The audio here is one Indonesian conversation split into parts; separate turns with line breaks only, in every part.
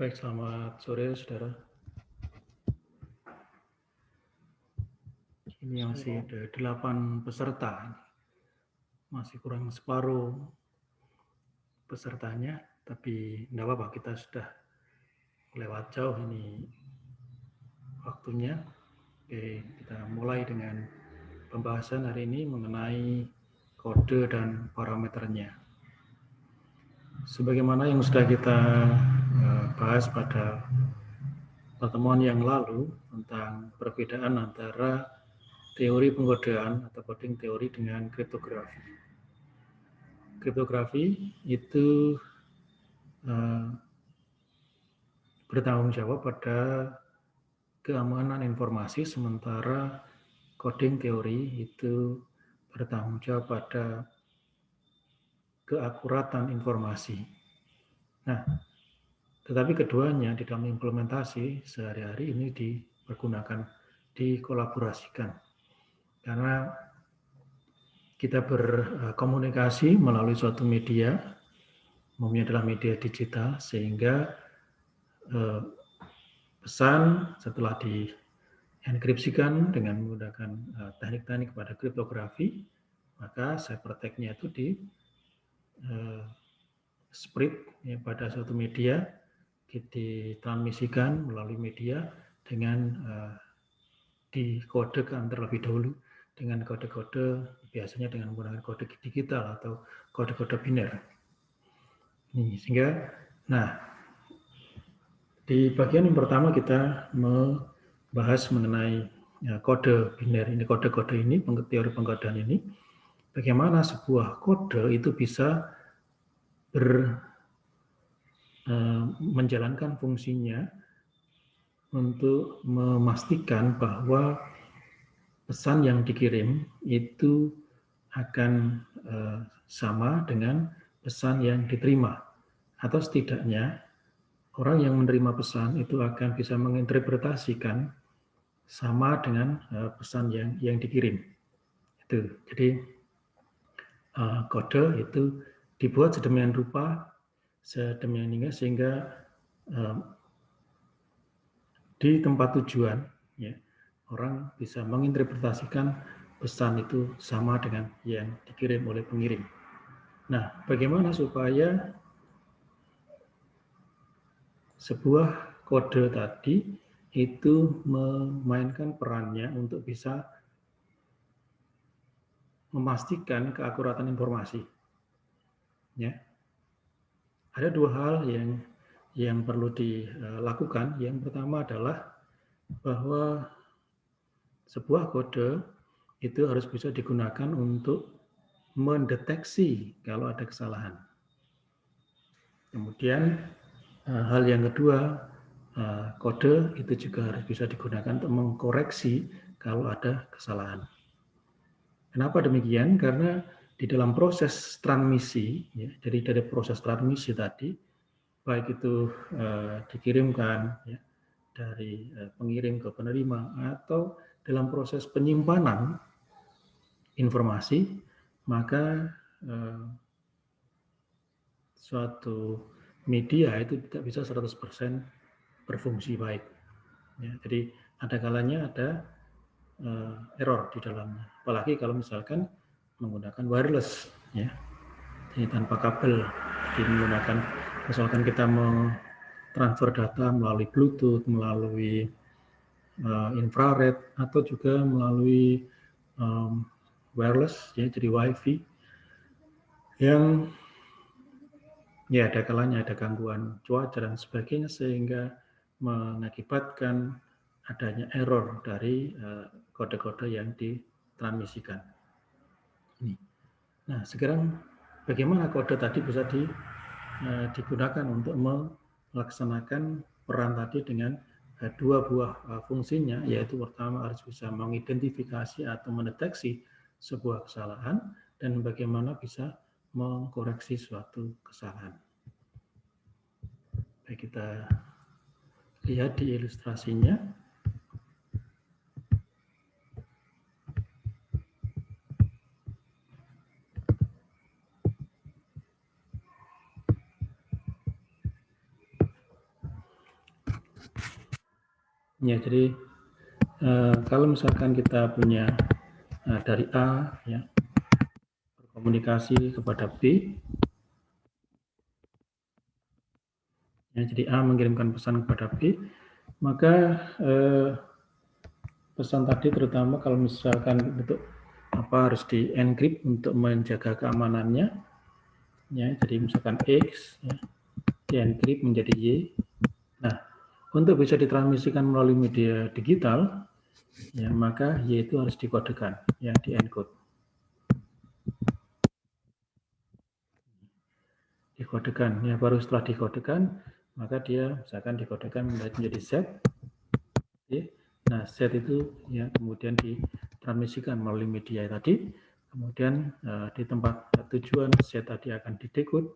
Baik, selamat sore saudara. Ini masih ada 8 peserta, masih kurang separuh pesertanya, tapi tidak apa-apa, kita sudah lewat jauh ini waktunya. Oke, kita mulai dengan pembahasan hari ini mengenai kode dan parameternya. Sebagaimana yang sudah kita bahas pada pertemuan yang lalu tentang perbedaan antara teori pengkodean atau coding teori dengan kriptografi. Kriptografi itu bertanggung jawab pada keamanan informasi, sementara coding teori itu bertanggung jawab pada keakuratan informasi. Nah, tetapi keduanya di dalam implementasi sehari-hari ini dipergunakan, dikolaborasikan. Karena kita berkomunikasi melalui suatu media, umumnya adalah media digital, sehingga pesan setelah dienkripsikan dengan menggunakan teknik-teknik pada kriptografi, maka ciphertext-nya itu di spread ya, pada suatu media, ditransmisikan melalui media dengan dikodekan terlebih dahulu dengan kode-kode, biasanya dengan menggunakan kode digital atau kode-kode biner. Sehingga, di bagian yang pertama kita membahas mengenai kode biner ini, kode-kode ini, teori pengkodean ini, bagaimana sebuah kode itu bisa menjalankan fungsinya untuk memastikan bahwa pesan yang dikirim itu akan sama dengan pesan yang diterima, atau setidaknya orang yang menerima pesan itu akan bisa menginterpretasikan sama dengan pesan yang dikirim. Itu. Jadi kode itu dibuat sedemikian rupa, sedemikian hingga sehingga di tempat tujuan ya, orang bisa menginterpretasikan pesan itu sama dengan yang dikirim oleh pengirim. Nah, bagaimana supaya sebuah kode tadi itu memainkan perannya untuk bisa memastikan keakuratan informasi. Ya. Ada dua hal yang perlu dilakukan. Yang pertama adalah bahwa sebuah kode itu harus bisa digunakan untuk mendeteksi kalau ada kesalahan. Kemudian hal yang kedua, kode itu juga harus bisa digunakan untuk mengkoreksi kalau ada kesalahan. Kenapa demikian? Karena di dalam proses transmisi, ya, dari proses transmisi tadi, baik itu dikirimkan ya, dari pengirim ke penerima atau dalam proses penyimpanan informasi, maka suatu media itu tidak bisa 100% berfungsi baik. Ya, jadi ada kalanya ada error di dalamnya. Apalagi kalau misalkan menggunakan wireless, ya, jadi tanpa kabel. Jadi menggunakan, misalkan kita mau transfer data melalui Bluetooth, melalui infrared, atau juga melalui wireless, ya, jadi WiFi, yang ya ada kalanya ada gangguan cuaca dan sebagainya sehingga mengakibatkan adanya error dari kode-kode yang ditransmisikan. Nah, sekarang bagaimana kode tadi bisa digunakan untuk melaksanakan peran tadi dengan dua buah fungsinya, yaitu pertama harus bisa mengidentifikasi atau mendeteksi sebuah kesalahan dan bagaimana bisa mengkoreksi suatu kesalahan. Baik, kita lihat di ilustrasinya. Ya, jadi kalau misalkan kita punya dari A ya berkomunikasi kepada B, ya, jadi A mengirimkan pesan kepada B, maka pesan tadi terutama kalau misalkan untuk harus di encrypt untuk menjaga keamanannya, ya, jadi misalkan X ya, di encrypt menjadi Y. Nah, untuk bisa ditransmisikan melalui media digital, ya, maka Y itu harus dikodekan, ya, di encode. Dikodekan, ya, baru setelah dikodekan, maka dia misalkan dikodekan menjadi Z. Nah, Z itu ya kemudian ditransmisikan melalui media tadi, kemudian di tempat tujuan Z tadi akan didekode,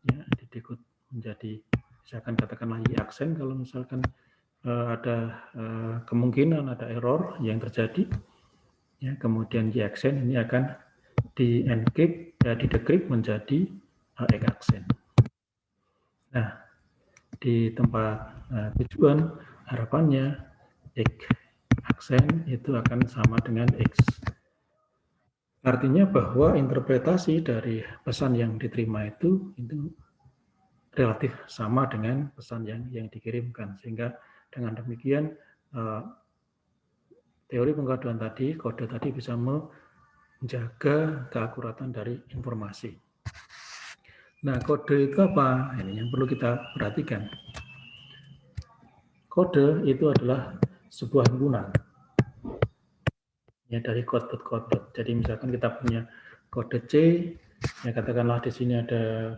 ya, didekode menjadi misalkan katakanlah Y aksen kalau misalkan ada kemungkinan ada error yang terjadi, ya, kemudian Y aksen ini akan di encrypt, ya, didekrypt menjadi X aksen. Nah, di tempat tujuan harapannya X aksen itu akan sama dengan X. Artinya bahwa interpretasi dari pesan yang diterima itu relatif sama dengan pesan yang dikirimkan, sehingga dengan demikian teori pengkodean tadi, kode tadi bisa menjaga keakuratan dari informasi. Nah, kode itu apa? Ini yang perlu kita perhatikan. Kode itu adalah sebuah himpunan, ya, dari kode. Jadi misalkan kita punya kode C, ya katakanlah di sini ada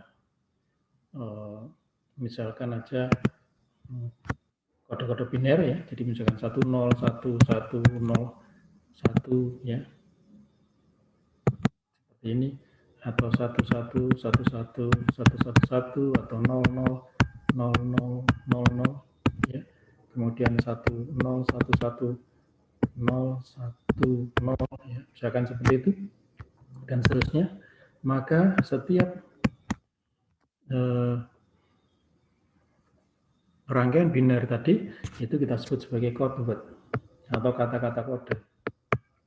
misalkan aja kode-kode biner, ya. Jadi misalkan 10 11 10 1 ya. Seperti ini, atau 11 11 111 atau 00 00 00 ya. Kemudian 10 11 010 ya, misalkan seperti itu dan seterusnya. Maka setiap rangkaian biner tadi itu kita sebut sebagai code word atau kata-kata kode,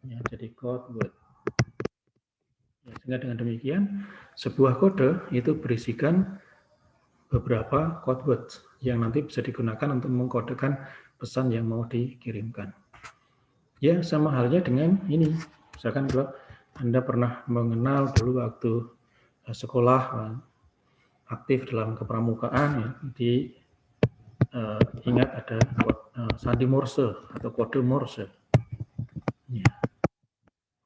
ya, jadi code word, ya, sehingga dengan demikian sebuah kode itu berisikan beberapa code words yang nanti bisa digunakan untuk mengkodekan pesan yang mau dikirimkan. Ya, sama halnya dengan ini. Misalkan kalau Anda pernah mengenal dulu waktu sekolah aktif dalam kepramukaan, ya, ingat ada sandi Morse atau kode Morse. Ya.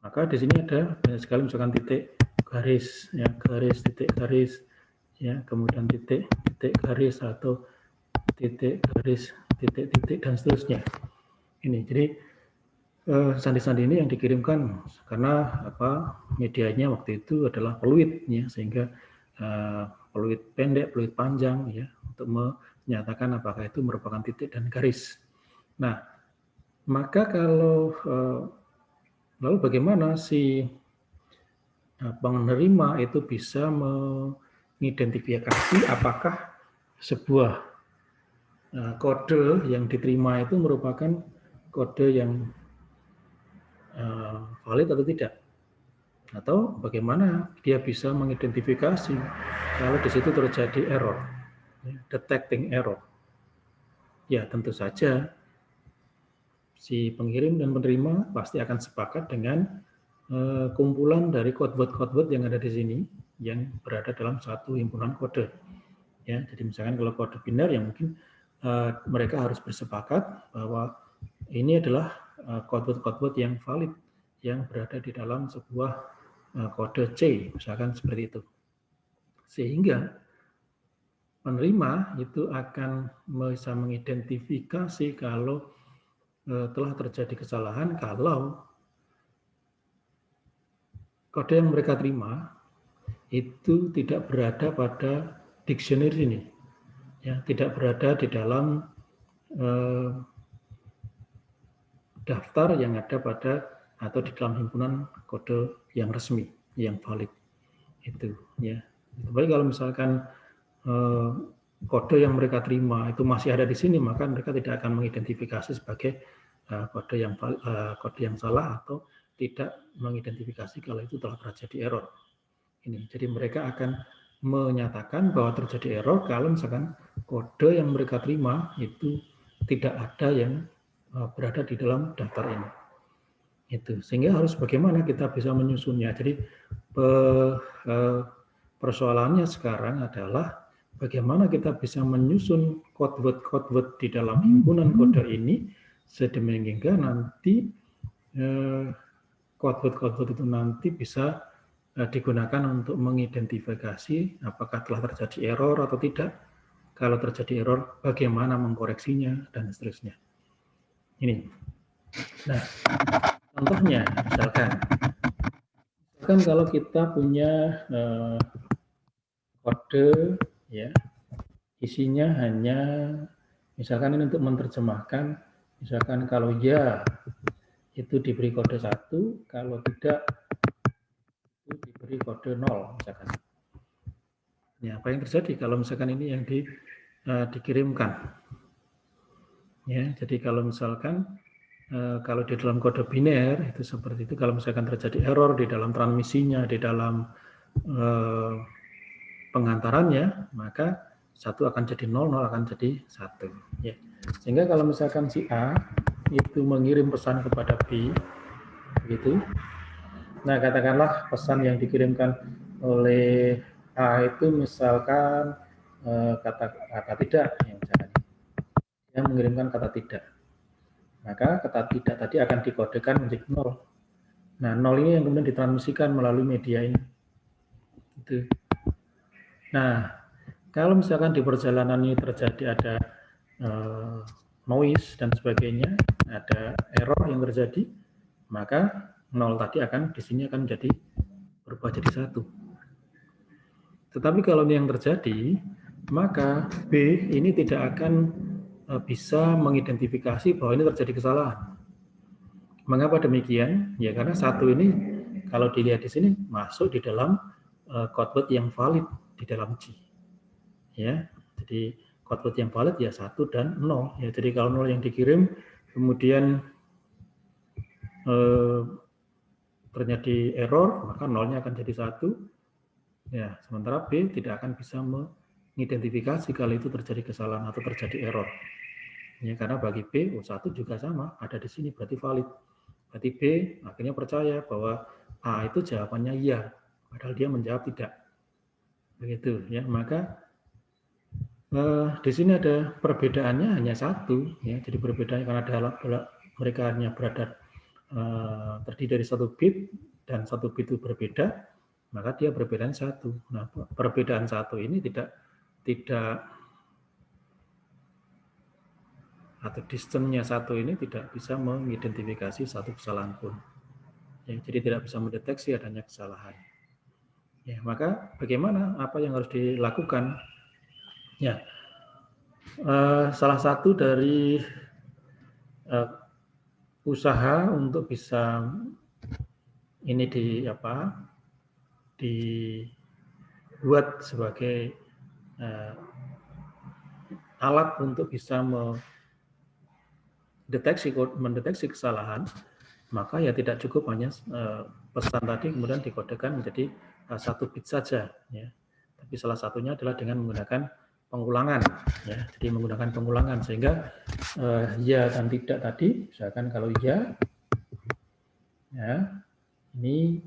Maka di sini ada banyak sekali misalkan titik garis, ya, garis titik garis, ya, kemudian titik garis atau titik garis titik dan seterusnya. Ini jadi sandi-sandi ini yang dikirimkan karena medianya waktu itu adalah peluit, ya, sehingga peluit pendek, peluit panjang, ya, untuk menyatakan apakah itu merupakan titik dan garis. Nah, maka kalau lalu bagaimana si penerima itu bisa mengidentifikasi apakah sebuah kode yang diterima itu merupakan kode yang valid atau tidak, atau bagaimana dia bisa mengidentifikasi kalau di situ terjadi error, detecting error. Ya, tentu saja si pengirim dan penerima pasti akan sepakat dengan kumpulan dari code word yang ada di sini yang berada dalam satu himpunan kode. Ya, jadi misalkan kalau kode biner yang mungkin mereka harus bersepakat bahwa ini adalah code word yang valid yang berada di dalam sebuah kode C, misalkan seperti itu. Sehingga penerima itu akan bisa mengidentifikasi kalau telah terjadi kesalahan kalau kode yang mereka terima itu tidak berada pada dictionary ini, ya, tidak berada di dalam daftar yang ada pada atau di dalam himpunan kode yang resmi, yang valid itu, ya. Baik, kalau misalkan kode yang mereka terima itu masih ada di sini, maka mereka tidak akan mengidentifikasi sebagai kode yang salah atau tidak mengidentifikasi kalau itu telah terjadi error. Ini, jadi mereka akan menyatakan bahwa terjadi error kalau misalkan kode yang mereka terima itu tidak ada yang berada di dalam daftar ini. Itu, sehingga harus bagaimana kita bisa menyusunnya. Jadi persoalannya sekarang adalah bagaimana kita bisa menyusun code-word di dalam himpunan kode ini sedemikian nanti code-word itu nanti bisa digunakan untuk mengidentifikasi apakah telah terjadi error atau tidak. Kalau terjadi error, bagaimana mengkoreksinya, dan seterusnya. Ini. Nah, contohnya, misalkan kalau kita punya kode, ya, isinya hanya, misalkan ini untuk menerjemahkan, misalkan kalau ya, itu diberi kode 1, kalau tidak, itu diberi kode 0, misalkan. Ya, apa yang terjadi kalau misalkan ini yang dikirimkan? Ya, jadi kalau misalkan kalau di dalam kode biner itu seperti itu, kalau misalkan terjadi error di dalam transmisinya, di dalam pengantarannya, maka 1 akan jadi 0, 0 akan jadi 1. Ya. Sehingga kalau misalkan si A itu mengirim pesan kepada B, begitu. Nah, katakanlah pesan yang dikirimkan oleh A itu misalkan kata tidak, ya, misalkan. Dia mengirimkan kata tidak. Maka kata tidak tadi akan dikodekan menjadi 0. Nah, 0 ini yang kemudian ditransmisikan melalui media ini. Gitu. Nah, kalau misalkan di perjalanan ini terjadi ada noise dan sebagainya, ada error yang terjadi, maka 0 tadi akan di sini akan menjadi berubah jadi 1. Tetapi kalau ini yang terjadi, maka B ini tidak akan bisa mengidentifikasi bahwa ini terjadi kesalahan. Mengapa demikian? Ya karena 1 ini kalau dilihat di sini masuk di dalam code word yang valid di dalam C. Ya, jadi code word yang valid ya 1 dan 0. Ya, jadi kalau 0 yang dikirim kemudian terjadi error, maka 0-nya akan jadi 1. Ya, sementara B tidak akan bisa mengidentifikasi kalau itu terjadi kesalahan atau terjadi error. Ya, karena bagi B, 1 juga sama, ada di sini berarti valid. Berarti B akhirnya percaya bahwa A itu jawabannya iya, padahal dia menjawab tidak. Begitu ya, maka di sini ada perbedaannya hanya 1, ya. Jadi perbedaannya karena mereka hanya berada terdiri dari 1 bit dan 1 bit itu berbeda, maka dia perbedaan 1. Nah, perbedaan 1 ini tidak atau distance-nya 1 ini tidak bisa mengidentifikasi satu kesalahan pun. Ya, jadi tidak bisa mendeteksi adanya kesalahan. Ya, maka bagaimana? Apa yang harus dilakukan? Ya, salah satu dari usaha untuk bisa ini dibuat sebagai alat untuk bisa mendeteksi kesalahan, maka ya tidak cukup hanya pesan tadi kemudian dikodekan menjadi 1 bit saja, ya. Tapi salah satunya adalah dengan menggunakan pengulangan, ya. Jadi menggunakan pengulangan sehingga ya dan tidak tadi, misalkan kalau ya, ini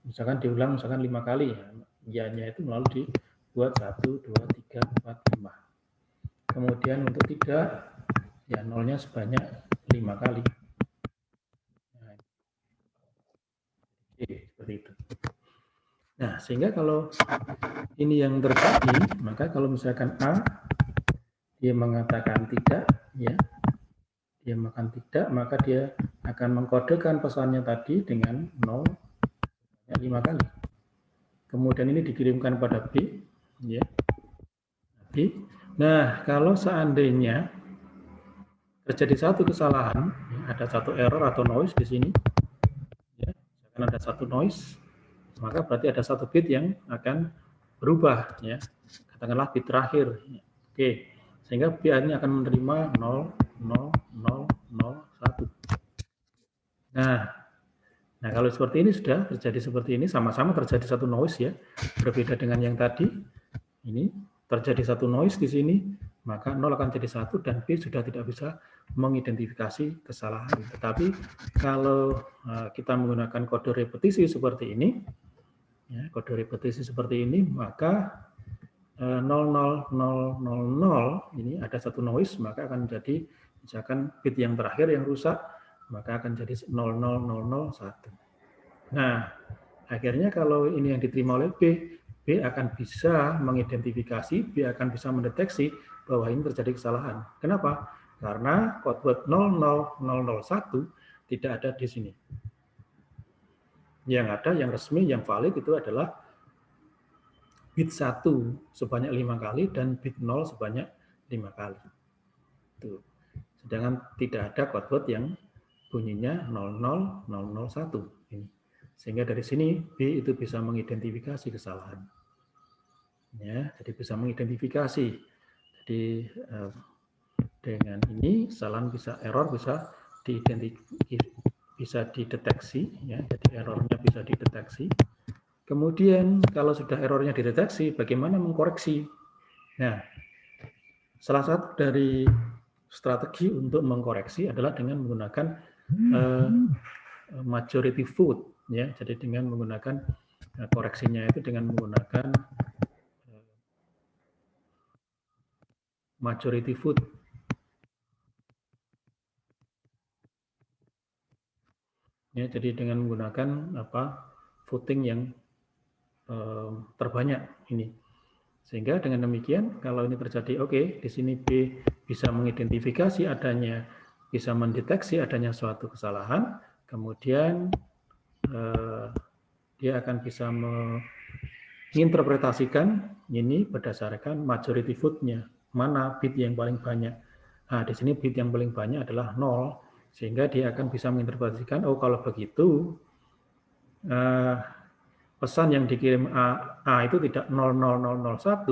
misalkan diulang misalkan 5 kali, ya, ya-nya itu melalui dibuat 1, 2, 3, 4, 5. Kemudian untuk tidak, ya 0-nya sebanyak 5 kali. Nah, seperti itu. Nah, sehingga kalau ini yang terjadi, maka kalau misalkan A, dia mengatakan tidak, ya, dia mengatakan tidak, maka dia akan mengkodekan pesannya tadi dengan 0, 5 kali. Kemudian ini dikirimkan pada B, ya. B. Nah, kalau seandainya terjadi satu kesalahan, ya, ada satu error atau noise di sini, ya, misalkan ada satu noise, maka berarti ada 1 bit yang akan berubah, ya. katakanlah bit terakhir. Oke, sehingga B ini akan menerima 0, 0, 0, 0, 1. Nah, kalau seperti ini sudah terjadi seperti ini, sama-sama terjadi satu noise ya, berbeda dengan yang tadi. Ini terjadi satu noise di sini, maka 0 akan jadi 1 dan B sudah tidak bisa mengidentifikasi kesalahan. Tetapi kalau kita menggunakan kode repetisi seperti ini, ya, kode repetisi seperti ini, maka 00000 ini ada satu noise, maka akan menjadi misalkan bit yang terakhir yang rusak, maka akan jadi 00001. Nah, akhirnya kalau ini yang diterima oleh B akan bisa mengidentifikasi, B akan bisa mendeteksi bahwa ini terjadi kesalahan. Kenapa? Karena code word 00001 tidak ada di sini. Yang ada, yang resmi, yang valid itu adalah bit 1 sebanyak 5 kali dan bit 0 sebanyak 5 kali. Tuh. Sedangkan tidak ada code word yang bunyinya 00001 ini. Sehingga dari sini B itu bisa mengidentifikasi kesalahan. Ya, jadi bisa mengidentifikasi. Jadi dengan ini kesalahan bisa error bisa dideteksi ya. Jadi errornya bisa dideteksi. Kemudian kalau sudah errornya dideteksi, bagaimana mengkoreksi? Nah, salah satu dari strategi untuk mengkoreksi adalah dengan menggunakan majority vote, ya. Jadi dengan menggunakan koreksinya itu dengan menggunakan majority vote. Ya, jadi dengan menggunakan voting yang terbanyak ini. Sehingga dengan demikian kalau ini terjadi di sini B bisa mengidentifikasi adanya, bisa mendeteksi adanya suatu kesalahan, kemudian dia akan bisa menginterpretasikan ini berdasarkan majority vote-nya, mana bit yang paling banyak. Nah, di sini bit yang paling banyak adalah 0, sehingga dia akan bisa menginterpretasikan, oh kalau begitu pesan yang dikirim A itu tidak 00001,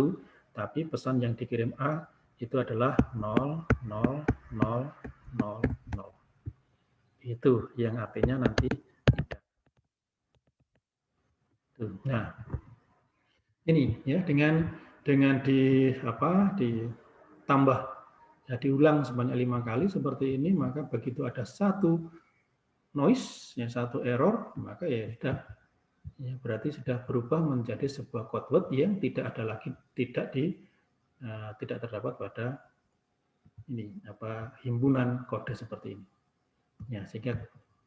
tapi pesan yang dikirim A itu adalah 00000. Itu yang artinya nanti tidak. Nah, ini ya dengan ditambah ya, diulang sebanyak 5 kali seperti ini, maka begitu ada satu noise, ya satu error, maka ya sudah. Ya, berarti sudah berubah menjadi sebuah code word yang tidak ada lagi, tidak terdapat pada ini himpunan kode seperti ini. Ya, sehingga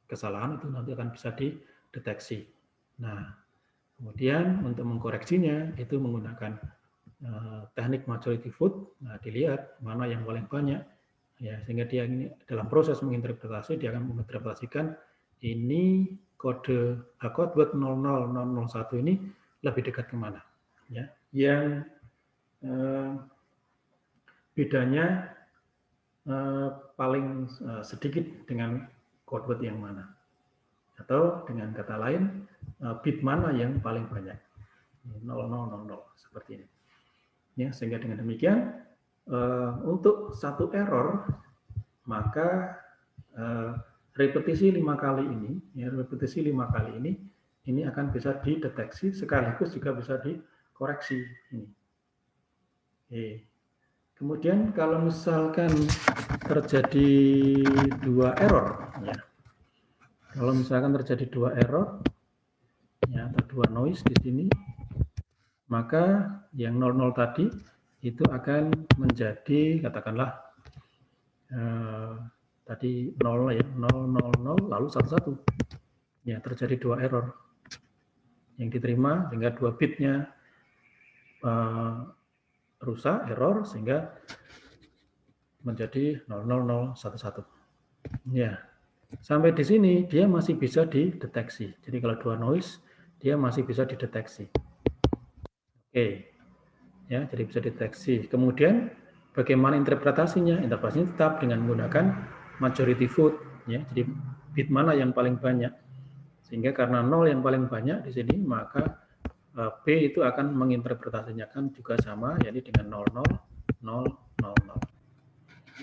kesalahan itu nanti akan bisa dideteksi. Nah, kemudian untuk mengkoreksinya itu menggunakan teknik majority vote. Nah, dilihat mana yang paling banyak, ya, sehingga dia ini dalam proses menginterpretasi dia akan menginterpretasikan ini kode word 00001 ini lebih dekat kemana, ya, yang bedanya paling sedikit dengan code word yang mana, atau dengan kata lain bit mana yang paling banyak, 0000 seperti ini, ya, sehingga dengan demikian untuk satu error maka repetisi 5 kali ini, ya, repetisi 5 kali ini akan bisa dideteksi sekaligus juga bisa dikoreksi ini. Kemudian kalau misalkan terjadi dua error, ya, kalau misalkan terjadi dua error, ya, atau dua noise di sini, maka yang 00 tadi itu akan menjadi katakanlah tadi 0 ya, 000 lalu 11. Ya, terjadi dua error yang diterima sehingga dua bitnya rusak, error, sehingga menjadi 00011. Ya, sampai di sini dia masih bisa dideteksi. Jadi kalau dua noise dia masih bisa dideteksi. Oke, ya, jadi bisa dideteksi. Kemudian bagaimana interpretasinya? Interpretasinya tetap dengan menggunakan majority vote, ya. Jadi bit mana yang paling banyak, sehingga karena 0 yang paling banyak di sini, maka B itu akan menginterpretasinya juga sama, yakni dengan 00000.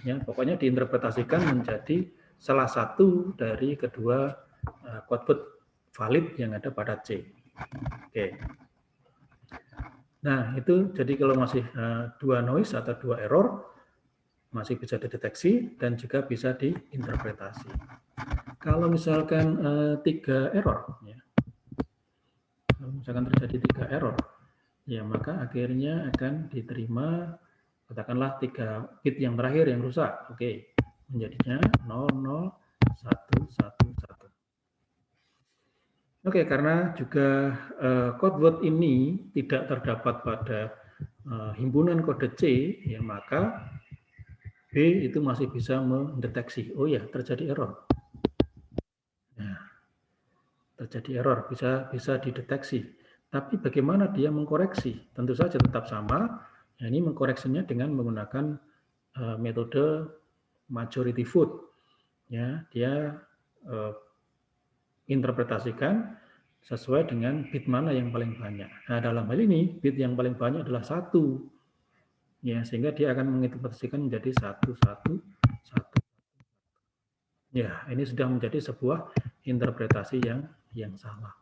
Ya, pokoknya diinterpretasikan menjadi salah satu dari kedua code word valid yang ada pada C. Oke. Nah, itu jadi kalau masih dua noise atau dua error, masih bisa dideteksi dan juga bisa diinterpretasi. Kalau misalkan 3 error, ya, kalau misalkan terjadi 3 error, ya maka akhirnya akan diterima katakanlah 3 bit yang terakhir yang rusak. Oke, menjadinya 00111. Oke, karena juga code word ini tidak terdapat pada himpunan kode C, ya maka B itu masih bisa mendeteksi. Oh ya, terjadi error. Nah, terjadi error bisa dideteksi. Tapi bagaimana dia mengkoreksi? Tentu saja tetap sama. Nah, ini mengkoreksinya dengan menggunakan metode majority vote. Ya, dia interpretasikan sesuai dengan bit mana yang paling banyak. Nah, dalam hal ini bit yang paling banyak adalah 1. Ya, sehingga dia akan menginterpretasikan menjadi 111. Ya, ini sudah menjadi sebuah interpretasi yang salah.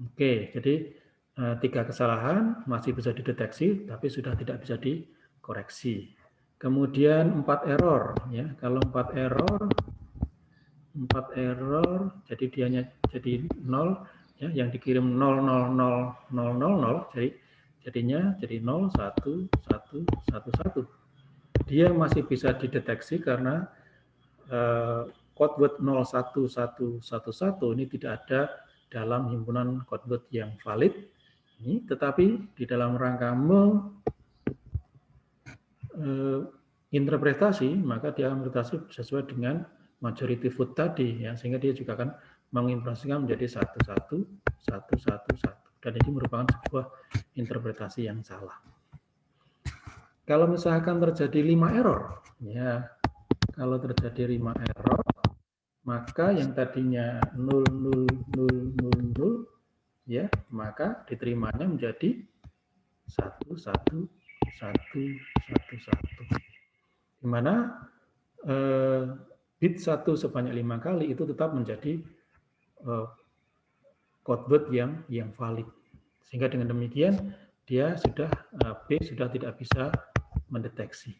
Oke, jadi 3 kesalahan masih bisa dideteksi, tapi sudah tidak bisa dikoreksi. Kemudian 4 error, ya. Kalau 4 error, jadi dianya jadi 0, ya, yang dikirim 0000000, jadinya jadi 01111. Dia masih bisa dideteksi karena code word 01111 ini tidak ada dalam himpunan code word yang valid. Ini, tetapi di dalam rangka interpretasi, maka dia akan interpretasi sesuai dengan majority vote tadi, ya, sehingga dia juga akan menginterpretasikan menjadi 11111. Dan ini merupakan sebuah interpretasi yang salah. Kalau misalkan terjadi 5 error, ya, kalau terjadi 5 error, maka yang tadinya 00000, ya, maka diterimanya menjadi 11111. Di mana bit 1 sebanyak 5 kali itu tetap menjadi code word yang valid. Sehingga dengan demikian dia sudah B sudah tidak bisa mendeteksi.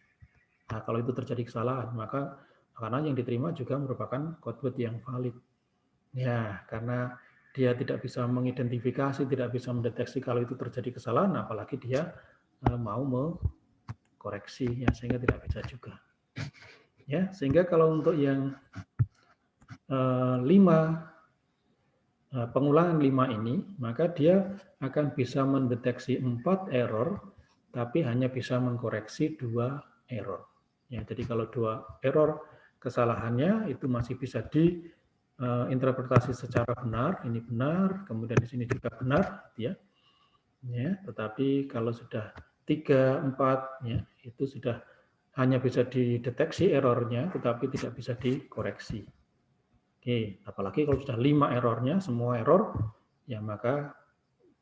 Nah, kalau itu terjadi kesalahan, maka karena yang diterima juga merupakan code word yang valid. Ya, karena dia tidak bisa mengidentifikasi, tidak bisa mendeteksi kalau itu terjadi kesalahan, apalagi dia mau mengkoreksi, ya, sehingga tidak bisa juga. Ya, sehingga kalau untuk yang 5 pengulangan 5 ini, maka dia akan bisa mendeteksi 4 error, tapi hanya bisa mengkoreksi 2 error. Ya, jadi kalau 2 error kesalahannya itu masih bisa diinterpretasi secara benar, ini benar, kemudian di sini juga benar, ya. Ya, tetapi kalau sudah 3, 4, ya, itu sudah hanya bisa dideteksi errornya, tetapi tidak bisa dikoreksi. Oke, apalagi kalau sudah 5 errornya, semua error, ya maka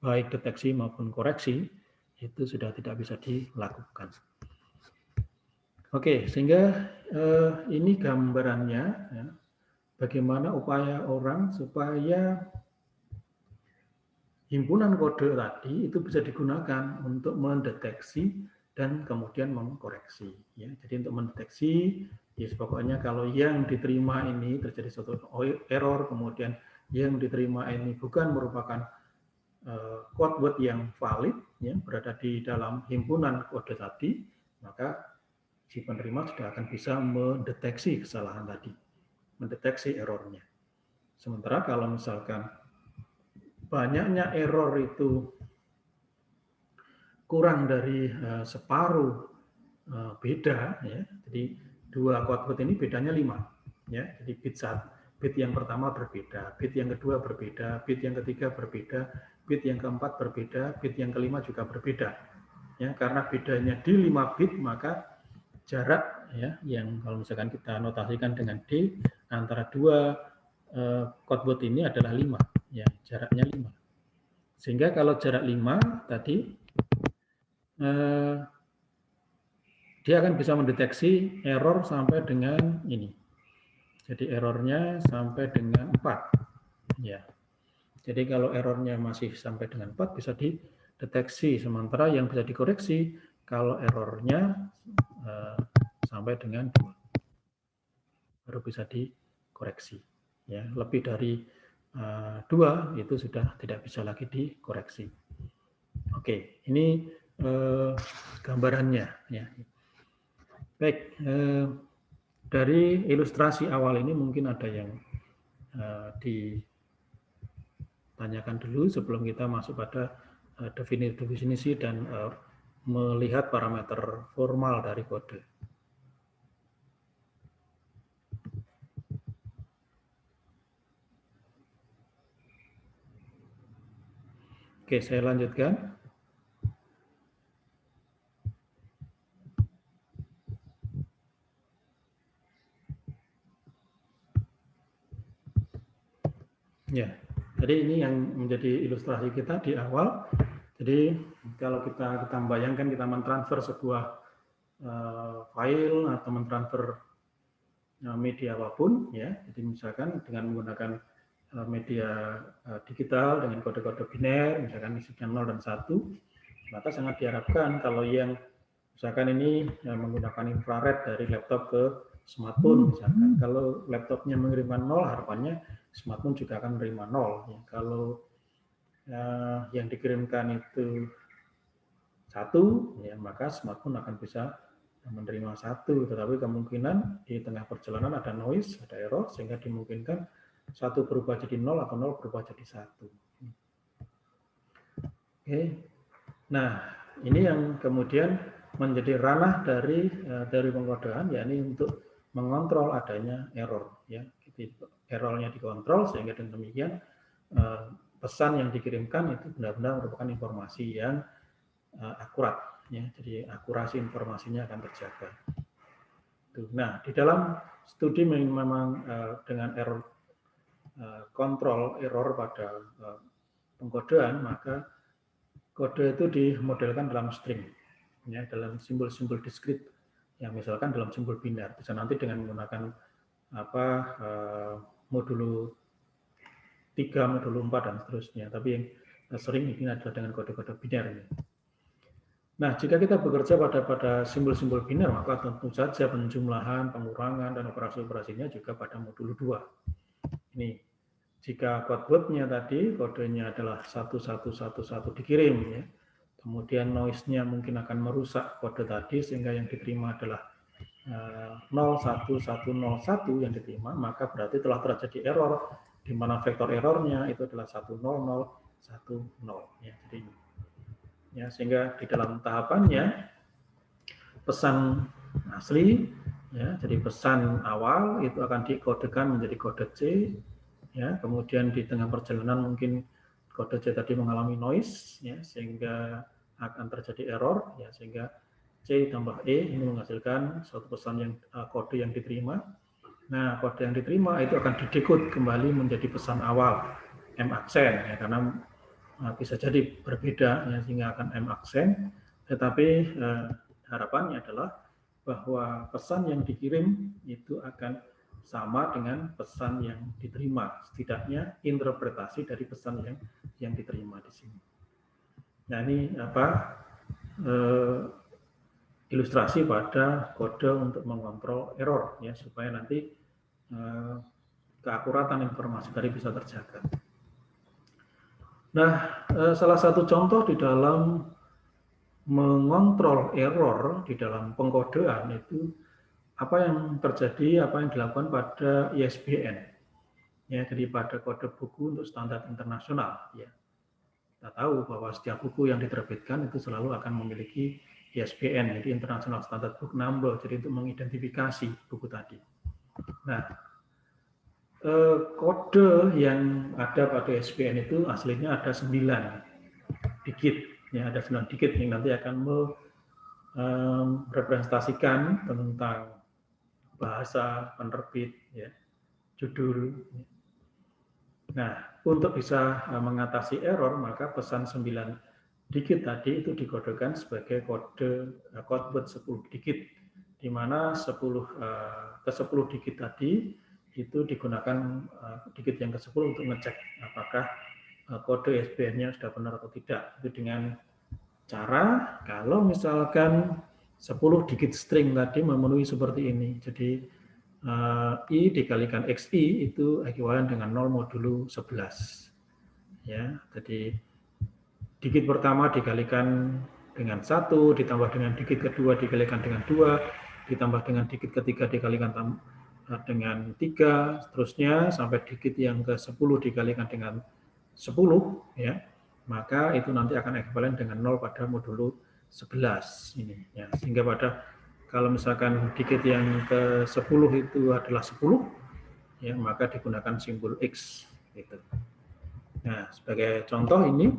baik deteksi maupun koreksi itu sudah tidak bisa dilakukan. Oke, sehingga ini gambarannya, ya, bagaimana upaya orang supaya himpunan kode tadi itu bisa digunakan untuk mendeteksi dan kemudian mengkoreksi. Ya, jadi untuk mendeteksi, ya pokoknya kalau yang diterima ini terjadi suatu error, kemudian yang diterima ini bukan merupakan code word yang valid, ya, berada di dalam himpunan kode tadi, maka si penerima sudah akan bisa mendeteksi kesalahan tadi, mendeteksi errornya. Sementara kalau misalkan banyaknya error itu kurang dari separuh beda, ya, jadi 2 code word ini bedanya 5, ya, jadi bit yang pertama berbeda, bit yang kedua berbeda, bit yang ketiga berbeda, bit yang keempat berbeda, bit yang kelima juga berbeda, ya, karena bedanya di 5 bit maka jarak, ya, yang kalau misalkan kita notasikan dengan D antara 2 code word ini adalah 5, ya, jaraknya 5. Sehingga kalau jarak 5 tadi, dia akan bisa mendeteksi error sampai dengan ini. Jadi errornya sampai dengan 4. Ya. Jadi kalau errornya masih sampai dengan 4 bisa dideteksi, sementara yang bisa dikoreksi kalau errornya sampai dengan 2 baru bisa dikoreksi. Ya, lebih dari 2 itu sudah tidak bisa lagi dikoreksi. Oke, ini gambarannya. Ya. Baik, dari ilustrasi awal ini mungkin ada yang ditanyakan dulu sebelum kita masuk pada definisi dan melihat parameter formal dari kode. Oke, saya lanjutkan. Ya, jadi ini yang menjadi ilustrasi kita di awal. Jadi kalau kita bayangkan kita mentransfer sebuah file atau mentransfer media apapun, ya. Jadi misalkan dengan menggunakan media digital dengan kode-kode biner, misalkan isinya 0 dan 1, maka sangat diharapkan kalau yang misalkan ini menggunakan infrared dari laptop ke smartphone, misalkan kalau laptopnya mengirimkan 0, harapannya smartphone juga akan menerima 0. Ya, kalau yang dikirimkan itu 1, ya, maka smartphone akan bisa menerima 1, tetapi kemungkinan di tengah perjalanan ada noise, ada error, sehingga dimungkinkan 1 berubah jadi 0 atau 0 berubah jadi 1. Oke. Nah, ini yang kemudian menjadi ranah dari pengkodean, yakni untuk mengontrol adanya error. Ya, errornya dikontrol sehingga dengan demikian pesan yang dikirimkan itu benar-benar merupakan informasi yang akurat. Ya, jadi akurasi informasinya akan terjaga. Nah, di dalam studi memang dengan error kontrol error pada pengkodean, maka kode itu dimodelkan dalam string, ya, dalam simbol-simbol diskrit, yang misalkan dalam simbol biner. Bisa nanti dengan menggunakan modulo 3, modulo 4 dan seterusnya. Tapi yang sering ini adalah dengan kode-kode biner. Ya. Nah, jika kita bekerja pada simbol-simbol biner, maka tentu saja penjumlahan, pengurangan, dan operasi-operasinya juga pada modulo 2. Ini jika codeword-nya tadi kodenya adalah 1111 dikirim, ya. Kemudian noise-nya mungkin akan merusak kode tadi sehingga yang diterima adalah 01101 yang diterima, maka berarti telah terjadi error di mana vektor errornya itu adalah 10010, ya. Jadi ya, sehingga di dalam tahapannya pesan asli, ya, jadi pesan awal itu akan dikodekan menjadi kode C. Ya, kemudian di tengah perjalanan mungkin kode C tadi mengalami noise, ya, sehingga akan terjadi error, ya, sehingga C tambah E ini menghasilkan suatu pesan yang kode yang diterima. Nah, kode yang diterima itu akan didekode kembali menjadi pesan awal M aksen, ya, karena bisa jadi berbeda, ya, sehingga akan M aksen. Tetapi harapannya adalah bahwa pesan yang dikirim itu akan sama dengan pesan yang diterima, setidaknya interpretasi dari pesan yang diterima di sini. Nah, ini ilustrasi pada kode untuk mengontrol error, ya, supaya nanti keakuratan informasi tadi bisa terjaga. Nah, salah satu contoh di dalam mengontrol error di dalam pengkodean itu apa yang terjadi, apa yang dilakukan pada ISBN, ya, jadi pada kode buku untuk standar internasional, ya. Kita tahu bahwa setiap buku yang diterbitkan itu selalu akan memiliki ISBN, jadi International Standard Book Number, jadi untuk mengidentifikasi buku tadi. Nah, kode yang ada pada ISBN itu aslinya ada 9 digit, ya, ada 9 digit yang nanti akan merepresentasikan tentang bahasa penerbit, ya, judul. Ya. Nah, untuk bisa mengatasi error, maka pesan 9 digit tadi itu dikodekan sebagai kode word 10 digit, di mana 10 ke 10 digit tadi itu digunakan digit yang ke-10 untuk ngecek apakah kode ISBN-nya sudah benar atau tidak. Itu dengan cara kalau misalkan 10 digit string tadi memenuhi seperti ini. Jadi I dikalikan XI itu ekuivalen dengan 0 modulo 11. Ya, jadi digit pertama dikalikan dengan 1, ditambah dengan digit kedua dikalikan dengan 2, ditambah dengan digit ketiga dikalikan dengan 3, seterusnya sampai digit yang ke-10 dikalikan dengan 10, ya, maka itu nanti akan ekuivalen dengan 0 pada modulo 11 ini. Ya, sehingga pada kalau misalkan digit yang ke-10 itu adalah 10, ya, maka digunakan simbol X. Gitu. Nah, sebagai contoh ini,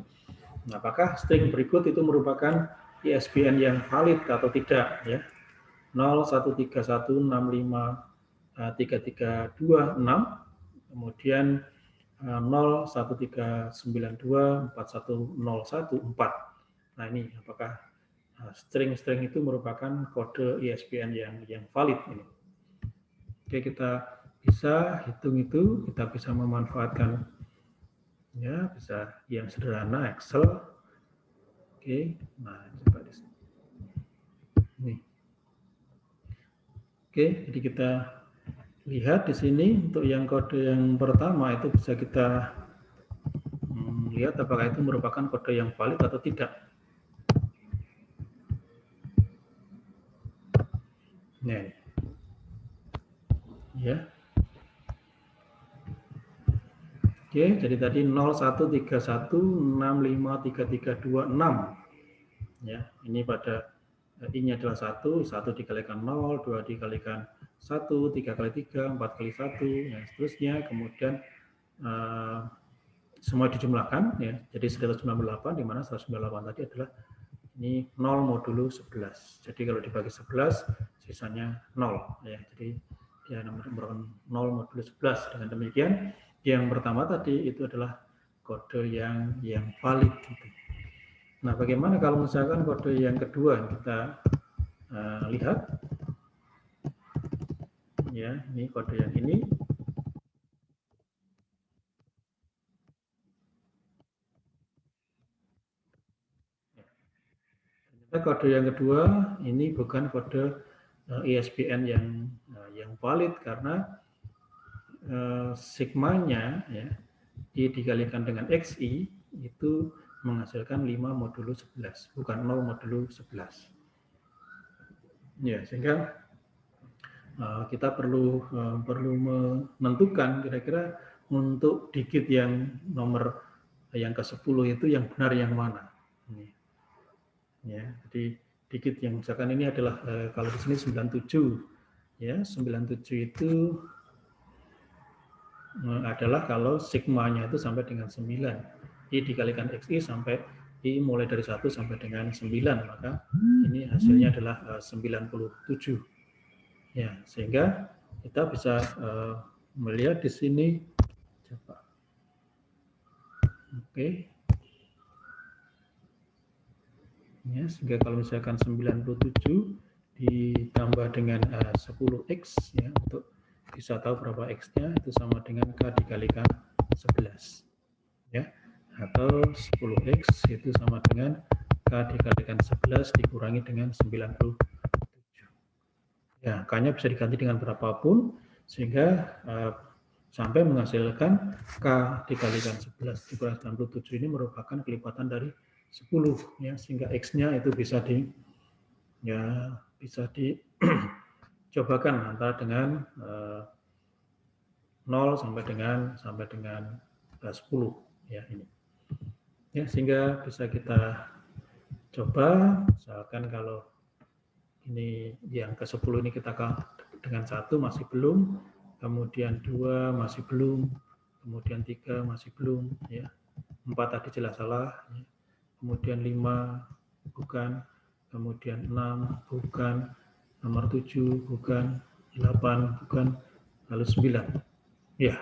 apakah string berikut itu merupakan ISBN yang valid atau tidak? Ya, 0131653326, kemudian 0139241014. Nah, ini apakah string-string itu merupakan kode ISBN yang valid ini. Oke, kita bisa hitung itu, kita bisa memanfaatkan ya, bisa yang sederhana Excel. Oke, nah coba di sini. Nih. Oke, jadi kita lihat di sini untuk yang kode yang pertama itu bisa kita lihat apakah itu merupakan kode yang valid atau tidak. Nah, ya. Oke, jadi tadi 0131653326. Ya, ini pada I-nya adalah 1 dikalikan 0, 2 dikalikan 1, 3 kali 3, 4 kali 1, dan seterusnya. Kemudian semua dijumlahkan, ya. Jadi 198, di mana 198 tadi adalah ini 0 modulo 11. Jadi kalau dibagi 11, sisanya 0. Ya. Jadi dia merupakan 0 modulo 11. Dengan demikian, yang pertama tadi itu adalah kode yang valid. Gitu. Nah, bagaimana kalau misalkan kode yang kedua kita lihat? Ya, ini kode yang ini. Kode yang kedua ini bukan kode ISBN yang valid karena sigmanya ya dikalikan dengan XI itu menghasilkan 5 modulo 11, bukan 0 modulo 11. Ya, sehingga kita perlu menentukan kira-kira untuk digit yang nomor yang ke-10 itu yang benar yang mana. Ya, jadi digit yang misalkan ini adalah kalau di sini 97. Ya, 97 itu adalah kalau sigmanya itu sampai dengan 9. I dikalikan XI sampai I mulai dari 1 sampai dengan 9, maka ini hasilnya adalah 97. Ya, sehingga kita bisa melihat di sini. Coba. Oke. Ya, sehingga kalau misalkan 97 ditambah dengan 10X ya, untuk bisa tahu berapa X-nya itu sama dengan K dikalikan 11. Ya. Atau 10X itu sama dengan K dikalikan 11 dikurangi dengan 97. Ya, K-nya bisa diganti dengan berapapun sehingga sampai menghasilkan K dikalikan 11 dikurangi 97 ini merupakan kelipatan dari 10 ya, sehingga X-nya itu bisa dicobakan antara dengan 0 sampai dengan 10 ya ini. Ya, sehingga bisa kita coba misalkan kalau ini yang ke-10 ini kita dengan 1 masih belum, kemudian 2 masih belum, kemudian 3 masih belum ya. 4 tadi jelas salah ya. Kemudian 5 bukan, kemudian 6 bukan, nomor 7 bukan, 8 bukan, lalu 9. Ya.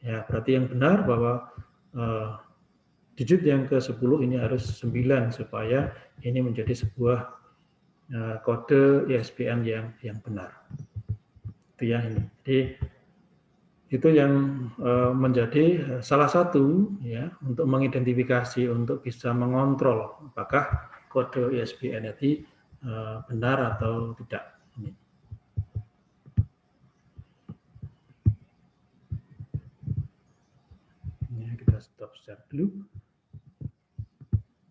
Ya, berarti yang benar bahwa digit yang ke-10 ini harus 9 supaya ini menjadi sebuah kode ISBN yang benar. Itu ya ini. Jadi itu yang menjadi salah satu ya untuk mengidentifikasi, untuk bisa mengontrol apakah kode ISBN tadi benar atau tidak. Ini. Ya, kita stop share dulu.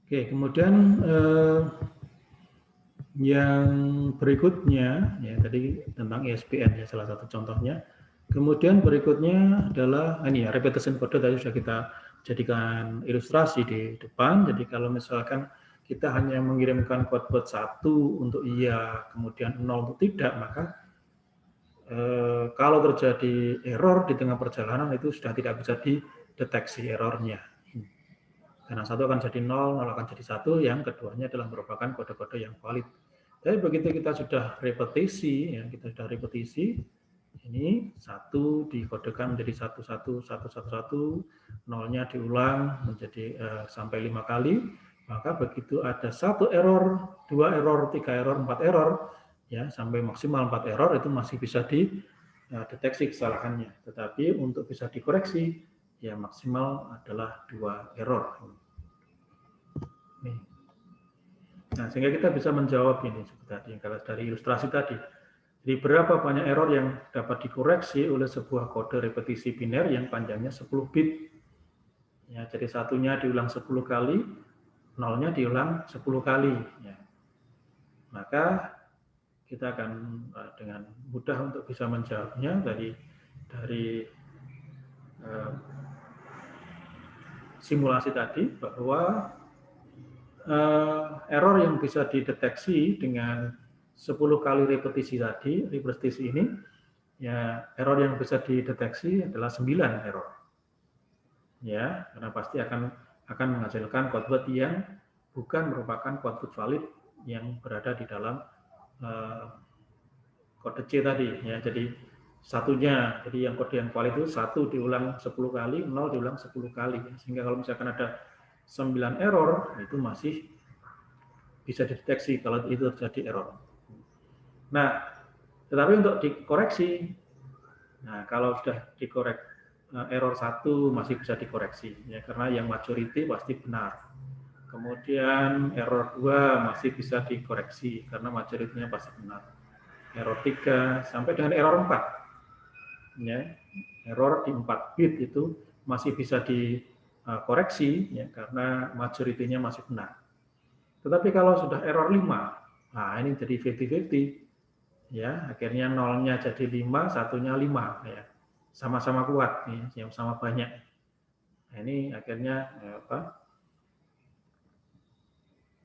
Oke, kemudian yang berikutnya ya tadi tentang ISBN ya salah satu contohnya. Kemudian berikutnya adalah ini ya repetition code tadi sudah kita jadikan ilustrasi di depan. Jadi kalau misalkan kita hanya mengirimkan kode 1 untuk iya, kemudian 0 untuk tidak, maka kalau terjadi error di tengah perjalanan itu sudah tidak bisa dideteksi errornya. Karena 1 akan jadi 0, 0 akan jadi 1, yang keduanya adalah merupakan kode-kode yang valid. Tapi begitu kita sudah repetisi, ya kita sudah repetisi, ini 1 dikodekan menjadi 11111, 0-nya diulang menjadi sampai 5 kali, maka begitu ada 1 error, 2 error, 3 error, 4 error, ya sampai maksimal 4 error itu masih bisa dideteksi kesalahannya. Tetapi untuk bisa dikoreksi, ya maksimal adalah 2 error. Nih. Nah, sehingga kita bisa menjawab ini seperti tadi, kalau dari ilustrasi tadi. Jadi berapa banyak error yang dapat dikoreksi oleh sebuah kode repetisi biner yang panjangnya 10 bit. Ya, jadi satunya diulang 10 kali, nolnya diulang 10 kali. Ya. Maka kita akan dengan mudah untuk bisa menjawabnya dari simulasi tadi bahwa error yang bisa dideteksi dengan 10 kali repetisi tadi, repetisi ini, ya error yang bisa dideteksi adalah 9 error. Ya, karena pasti akan menghasilkan codeword yang bukan merupakan codeword valid yang berada di dalam kode C tadi. Ya, jadi satunya, jadi yang kode yang valid itu 1 diulang 10 kali, 0 diulang 10 kali. Sehingga kalau misalkan ada 9 error, itu masih bisa dideteksi kalau itu terjadi error. Nah, tetapi untuk dikoreksi, nah kalau sudah dikorek error 1 masih bisa dikoreksi, ya karena yang majority pasti benar. Kemudian error 2 masih bisa dikoreksi karena majority-nya pasti benar. Error 3 sampai dengan error 4. Ya, error di 4 bit itu masih bisa dikoreksi ya karena majority-nya masih benar. Tetapi kalau sudah error 5, nah ini jadi 50-50. Ya, akhirnya nolnya jadi 5, satunya 5 ya. Sama-sama kuat nih, yang sama banyak. Nah, ini akhirnya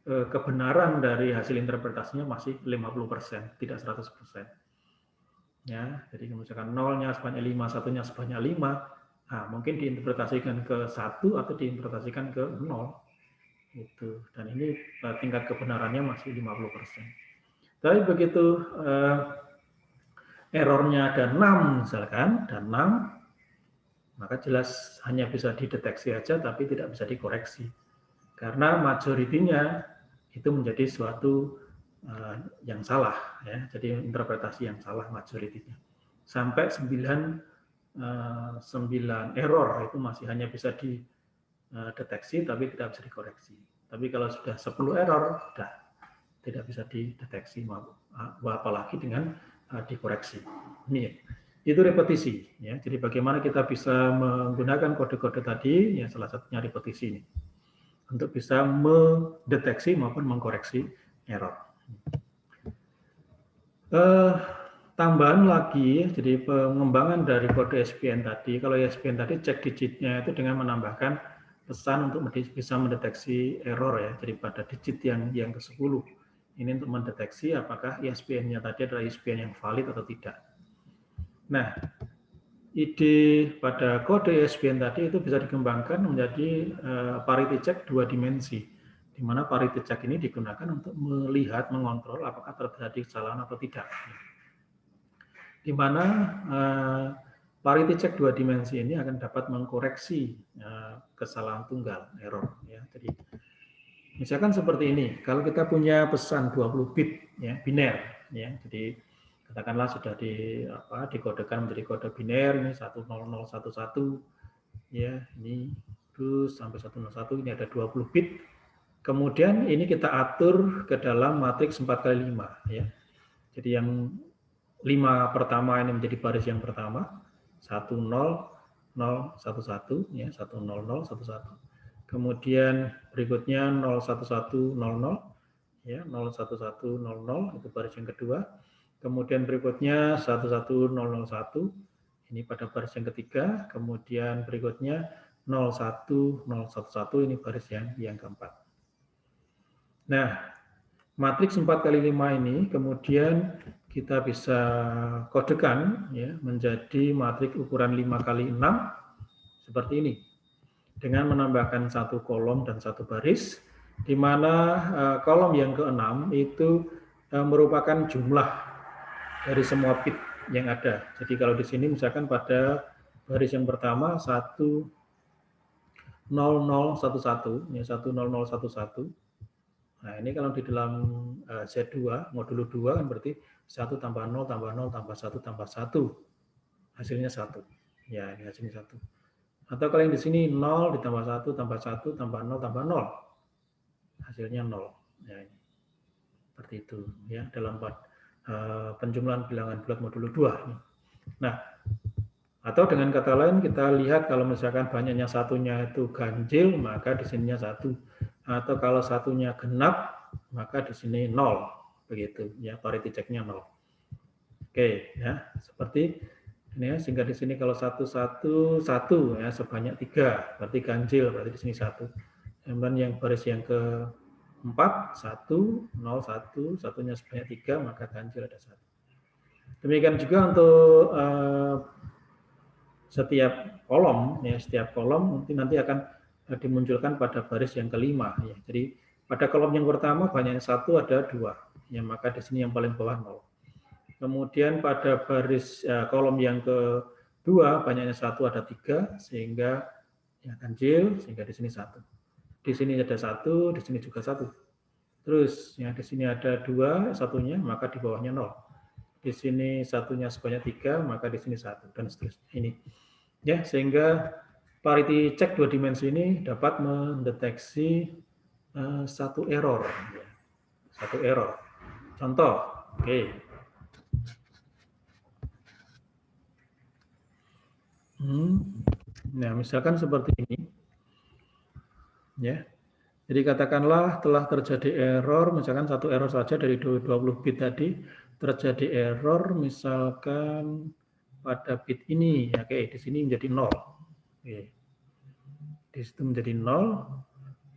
kebenaran dari hasil interpretasinya masih 50%, tidak 100%. Ya, jadi misalkan nolnya sebanyak 5, satunya sebanyak 5, nah mungkin diinterpretasikan ke 1 atau diinterpretasikan ke 0. Itu. Dan ini tingkat kebenarannya masih 50%. Tapi begitu errornya ada 6 misalkan, dan 6, maka jelas hanya bisa dideteksi aja tapi tidak bisa dikoreksi. Karena majority-nya itu menjadi suatu yang salah, ya. Jadi interpretasi yang salah majority-nya. Sampai 9 error itu masih hanya bisa dideteksi tapi tidak bisa dikoreksi. Tapi kalau sudah 10 error, sudah tidak bisa dideteksi, apalagi dengan dikoreksi. Ini itu repetisi, ya. Jadi bagaimana kita bisa menggunakan kode-kode tadi, ya salah satunya repetisi ini, untuk bisa mendeteksi maupun mengkoreksi error. Tambahan lagi, jadi pengembangan dari kode ISBN tadi, kalau ISBN tadi cek digitnya itu dengan menambahkan pesan untuk bisa mendeteksi error ya, jadi pada digit yang ke-10. Ini untuk mendeteksi apakah ISBN-nya tadi adalah ISBN yang valid atau tidak. Nah, ide pada kode ISBN tadi itu bisa dikembangkan menjadi parity check 2 dimensi, di mana parity check ini digunakan untuk melihat, mengontrol apakah terjadi kesalahan atau tidak. Di mana parity check dua dimensi ini akan dapat mengkoreksi kesalahan tunggal, error. Ya. Jadi misalkan seperti ini, kalau kita punya pesan 20 bit, ya, biner, ya, jadi katakanlah sudah dikodekan menjadi kode biner, ini 10011, ya, ini terus sampai 101, ini ada 20 bit. Kemudian ini kita atur ke dalam matriks 4x5, ya. Jadi yang 5 pertama ini menjadi baris yang pertama, 10011, ya, 10011. Kemudian berikutnya 01100, ya, 01100 itu baris yang kedua. Kemudian berikutnya 11001, ini pada baris yang ketiga. Kemudian berikutnya 01011, ini baris yang keempat. Nah, matriks 4x5 ini kemudian kita bisa kodekan, ya, menjadi matriks ukuran 5x6 seperti ini, dengan menambahkan satu kolom dan satu baris, di mana kolom yang ke-6 itu merupakan jumlah dari semua bit yang ada. Jadi kalau di sini misalkan pada baris yang pertama 10011, ya, 10011. Nah, ini kalau di dalam Z2, modulo 2 kan berarti 1 tambah 0 tambah 0 tambah 1 tambah 1. Hasilnya 1. Ya, ini hasilnya 1. Atau kalau yang di sini 0 ditambah 1 tambah 1 tambah 0 tambah 0. Hasilnya 0. Ya, ini. Seperti itu, ya, dalam penjumlahan bilangan bulat modulo 2. Nah, atau dengan kata lain kita lihat kalau misalkan banyaknya satunya itu ganjil, maka di sininya 1. Atau kalau satunya genap, maka di sini 0. Begitu, ya, parity check-nya 0. Oke, ya, seperti ini, ya, sehingga di sini kalau 111, ya, sebanyak 3, berarti ganjil, berarti di sini 1. Kemudian yang baris yang keempat 101, satunya sebanyak 3, maka ganjil ada 1. Demikian juga untuk setiap kolom, ya, setiap kolom nanti akan dimunculkan pada baris yang kelima, ya. Jadi pada kolom yang pertama banyaknya 1 ada 2, ya, maka di sini yang paling bawah 0. Kemudian pada baris kolom yang kedua banyaknya 1 ada 3, sehingga ya ganjil, sehingga di sini 1. Di sini ada 1, di sini juga 1. Terus ya di sini ada 2 satunya, maka di bawahnya 0. Di sini satunya sebanyak 3, maka di sini 1, dan seterusnya. Ini, ya, sehingga parity check dua dimensi ini dapat mendeteksi satu error, ya. Satu error. Contoh, oke. Nah, misalkan seperti ini, ya. Jadi katakanlah telah terjadi error, misalkan satu error saja dari 20 bit tadi, terjadi error misalkan pada bit ini, ya, oke, di sini menjadi 0. Oke. Di situ menjadi 0,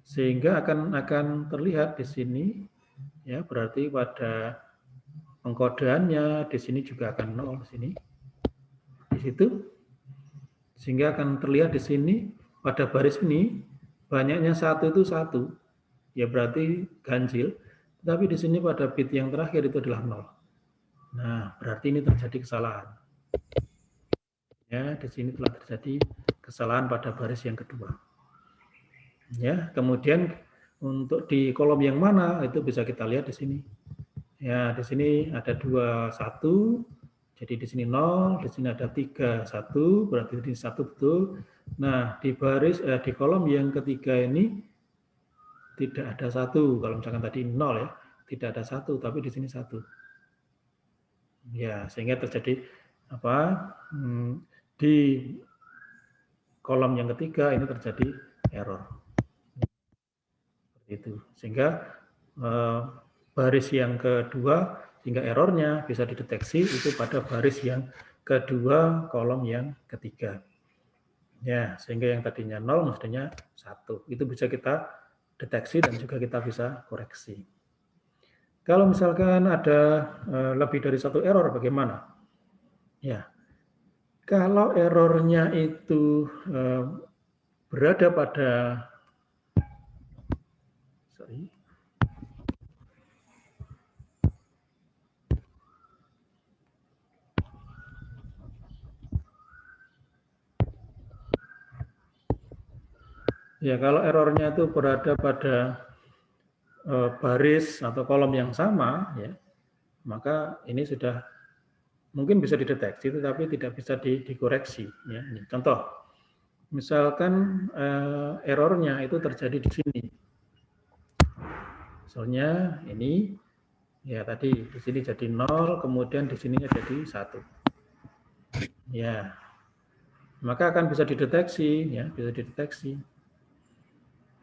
sehingga akan terlihat di sini, ya, berarti pada pengkodeannya di sini juga akan 0 di sini. Di situ, sehingga akan terlihat di sini pada baris ini banyaknya 1 itu 1, ya berarti ganjil, tapi di sini pada bit yang terakhir itu adalah 0. Nah, berarti ini terjadi kesalahan. Ya, di sini telah terjadi kesalahan pada baris yang kedua. Ya, kemudian untuk di kolom yang mana itu bisa kita lihat di sini. Ya, di sini ada 2 1, jadi di sini 0, di sini ada 3 1, berarti di 1 betul. Nah, di baris di kolom yang ketiga ini tidak ada 1. Kalau misalkan tadi 0, ya, tidak ada 1, tapi di sini 1. Ya, sehingga terjadi apa? Di kolom yang ketiga ini terjadi error. Seperti itu. Sehingga baris yang kedua, sehingga errornya bisa dideteksi itu pada baris yang kedua kolom yang ketiga. Ya, sehingga yang tadinya 0 mestinya 1. Itu bisa kita deteksi dan juga kita bisa koreksi. Kalau misalkan ada lebih dari satu error, bagaimana? Ya, kalau errornya itu berada pada Ya, kalau errornya itu berada pada baris atau kolom yang sama, ya, maka ini sudah mungkin bisa dideteksi, tetapi tidak bisa dikoreksi. Ya, ini contoh, misalkan errornya itu terjadi di sini. Misalnya ini, ya tadi di sini jadi 0, kemudian di sininya jadi 1. Ya, maka akan bisa dideteksi, ya, bisa dideteksi.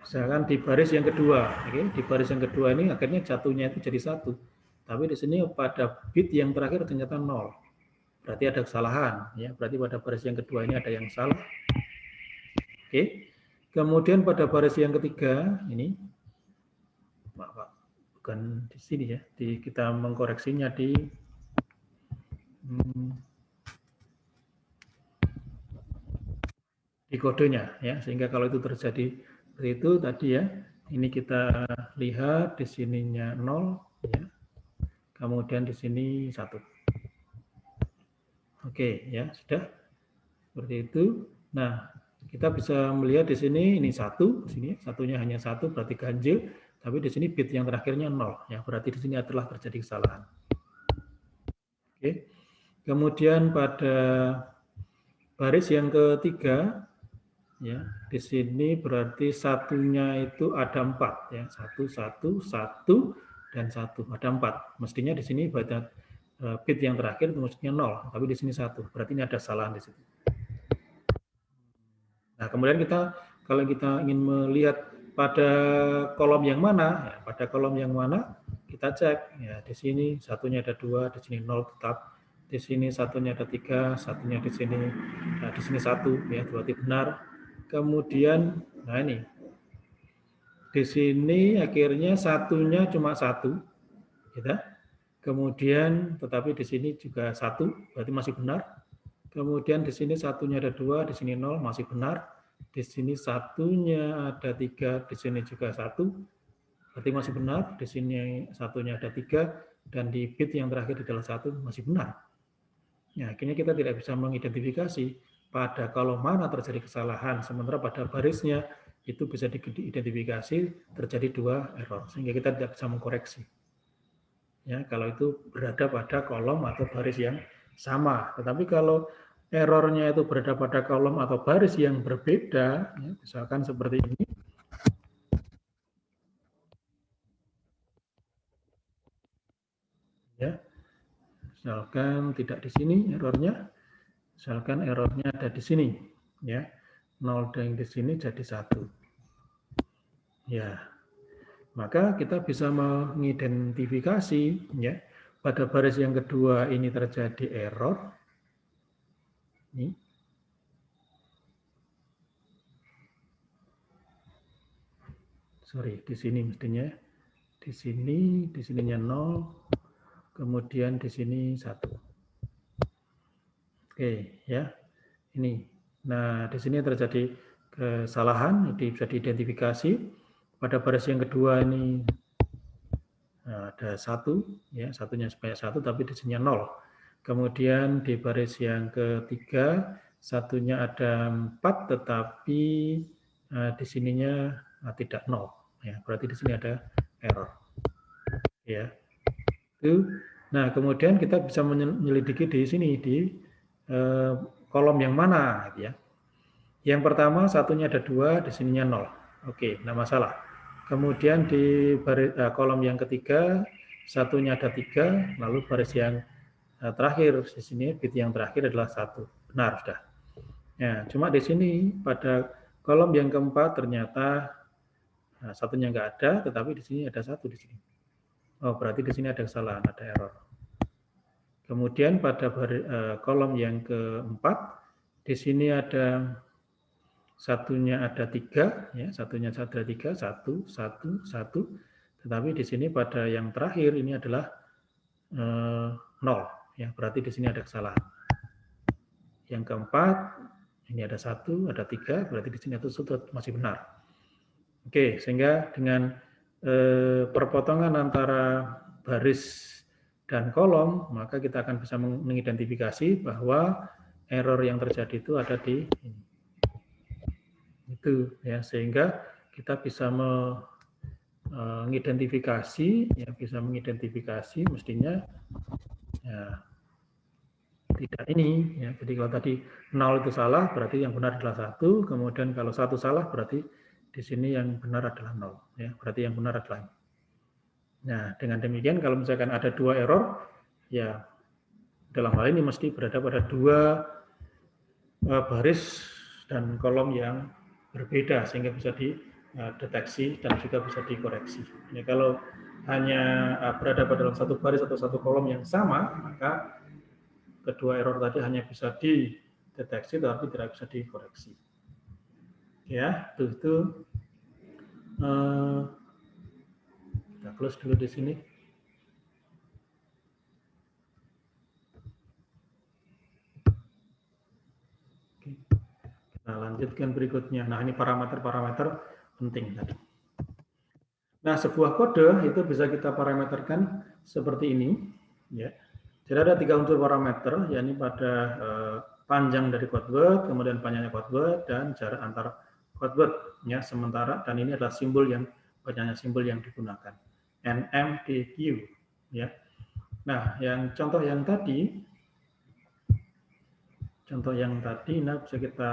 Misalkan di baris yang kedua, oke, di baris yang kedua ini akhirnya jatuhnya itu jadi 1. Tapi di sini pada bit yang terakhir ternyata 0. Berarti ada kesalahan, ya. Berarti pada baris yang kedua ini ada yang salah. Oke. Kemudian pada baris yang ketiga ini, bukan di sini ya, kita mengkoreksinya di kodenya, ya, sehingga kalau itu terjadi seperti itu tadi ya, ini kita lihat di sininya 0, ya, kemudian di sini 1. Oke, ya sudah seperti itu. Nah, kita bisa melihat di sini ini 1, di sini satunya hanya 1 berarti ganjil, tapi di sini bit yang terakhirnya 0, ya berarti di sini adalah terjadi kesalahan. Oke. Kemudian pada baris yang ketiga, ya di sini berarti satunya itu ada 4, ya 1 1 1 dan 1 ada 4. Mestinya di sini pada bit yang terakhir itu mestinya 0, tapi di sini 1. Berarti ini ada kesalahan di situ. Nah, kemudian kalau kita ingin melihat pada kolom yang mana, ya, pada kolom yang mana kita cek. Ya, di sini satunya ada 2, di sini 0 tetap. Di sini satunya ada 3, satunya di sini 1, ya berarti benar. Kemudian, nah ini, di sini akhirnya satunya cuma 1, gitu. Kemudian, tetapi di sini juga 1, berarti masih benar. Kemudian di sini satunya ada 2, di sini 0, masih benar. Di sini satunya ada 3, di sini juga 1, berarti masih benar. Di sini satunya ada 3, dan di bit yang terakhir adalah 1, masih benar. Ya, akhirnya kita tidak bisa mengidentifikasi pada kolom mana terjadi kesalahan, sementara pada barisnya itu bisa diidentifikasi terjadi 2 error, sehingga kita tidak bisa mengkoreksi. Ya, kalau itu berada pada kolom atau baris yang sama. Tetapi kalau errornya itu berada pada kolom atau baris yang berbeda, ya, misalkan seperti ini, ya, misalkan tidak di sini errornya, misalkan errornya ada di sini, ya, 0 dan di sini jadi 1, ya, maka kita bisa mengidentifikasi, ya, pada baris yang kedua ini terjadi error, ini. Sorry, di sini mestinya, di sininya 0, kemudian di sini 1. Oke, ya, ini. Nah, di sini terjadi kesalahan, ini bisa diidentifikasi. Pada baris yang kedua ini ada 1, ya, satunya sebanyak 1, tapi di sini 0. Kemudian di baris yang ketiga, satunya ada 4, tetapi di sininya tidak 0. Ya, berarti di sini ada error. Ya. Itu. Nah, kemudian kita bisa menyelidiki di sini di kolom yang mana, gitu ya. Yang pertama satunya ada 2, di sininya 0. Oke, tidak masalah. Kemudian di kolom yang ketiga satunya ada 3, lalu baris yang terakhir di sini bit yang terakhir adalah 1. Benar sudah. Ya, cuma di sini pada kolom yang keempat ternyata satunya nggak ada, tetapi di sini ada 1 di sini. Oh, berarti di sini ada kesalahan, ada error. Kemudian pada kolom yang keempat, di sini ada satunya ada 3, ya, satunya ada 3, 1, 1, 1. Tetapi di sini pada yang terakhir ini adalah 0, ya, berarti di sini ada kesalahan. Yang keempat, ini ada 1, ada 3, berarti di sini itu masih benar. Oke, sehingga dengan perpotongan antara baris dan kolom, maka kita akan bisa mengidentifikasi bahwa error yang terjadi itu ada di ini. Itu ya, sehingga kita bisa mengidentifikasi ya, mestinya ya tidak ini ya. Jadi kalau tadi 0 itu salah, berarti yang benar adalah 1, kemudian kalau 1 salah berarti di sini yang benar adalah 0 ya, berarti yang benar adalah ini. Nah, dengan demikian kalau misalkan ada 2 error ya dalam hal ini mesti berada pada 2 baris dan kolom yang berbeda sehingga bisa dideteksi dan juga bisa dikoreksi. Ya, kalau hanya berada pada dalam satu baris atau satu kolom yang sama, maka kedua error tadi hanya bisa dideteksi tetapi tidak bisa dikoreksi. Ya, itu kita close dulu di sini. Oke. Kita lanjutkan berikutnya. Nah, ini parameter-parameter penting tadi. Nah, sebuah kode itu bisa kita parameterkan seperti ini, ya. Jadi ada 3 unsur parameter, yakni pada panjang dari code word, kemudian panjangnya code word, dan jarak antar code word. Ya, sementara dan ini adalah simbol yang banyaknya simbol yang digunakan. NMDQ, ya. Nah, yang contoh yang tadi, nah bisa kita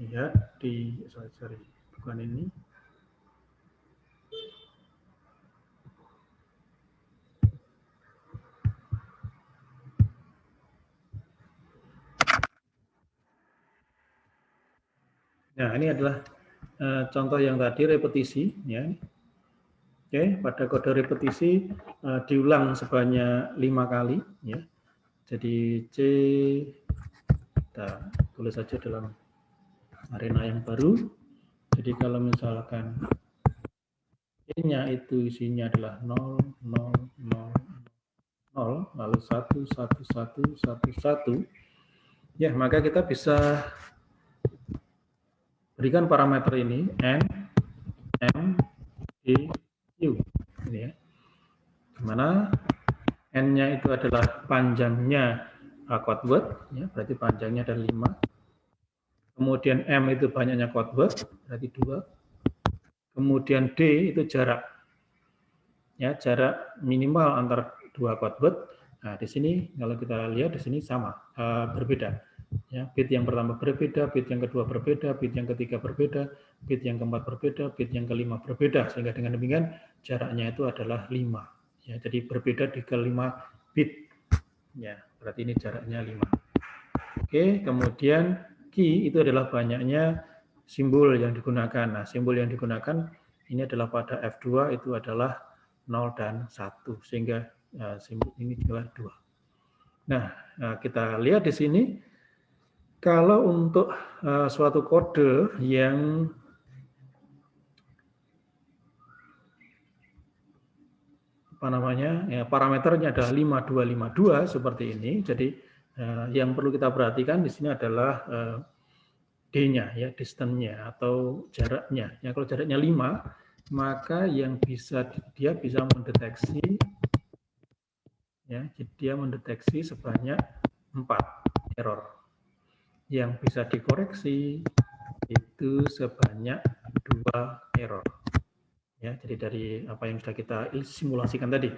lihat di sorry, bukan ini. Nah, ini adalah contoh yang tadi repetisi, ya. Oke, pada kode repetisi diulang sebanyak 5 kali, ya. Jadi C kita tulis saja dalam arena yang baru. Jadi kalau misalkan C-nya itu isinya adalah 0, 0, 0, 0, lalu 1, 1, 1, 1, 1, ya maka kita bisa berikan parameter ini N, M, D, Q, ini ya. Dimana N-nya itu adalah panjangnya code word, ya, berarti panjangnya ada 5. Kemudian M itu banyaknya code word, berarti 2. Kemudian D itu jarak, ya, jarak minimal antar 2 code word. Nah, di sini kalau kita lihat di sini sama, berbeda. Ya, bit yang pertama berbeda, bit yang kedua berbeda, bit yang ketiga berbeda, bit yang keempat berbeda, bit yang kelima berbeda, sehingga dengan demikian jaraknya itu adalah 5. Ya, jadi berbeda di kelima bit. Ya, berarti ini jaraknya 5. Oke, kemudian key itu adalah banyaknya simbol yang digunakan. Nah, simbol yang digunakan ini adalah pada F2 itu adalah 0 dan 1, sehingga simbol ini adalah 2. Nah, kita lihat di sini, kalau untuk suatu kode yang parameternya adalah 5252 seperti ini. Jadi yang perlu kita perhatikan di sini adalah D-nya, ya, distance-nya atau jaraknya. Ya, kalau jaraknya 5, maka yang dia bisa mendeteksi, ya, dia mendeteksi sebanyak 4 error. Yang bisa dikoreksi itu sebanyak 2 error. Ya, jadi dari apa yang sudah kita simulasikan tadi,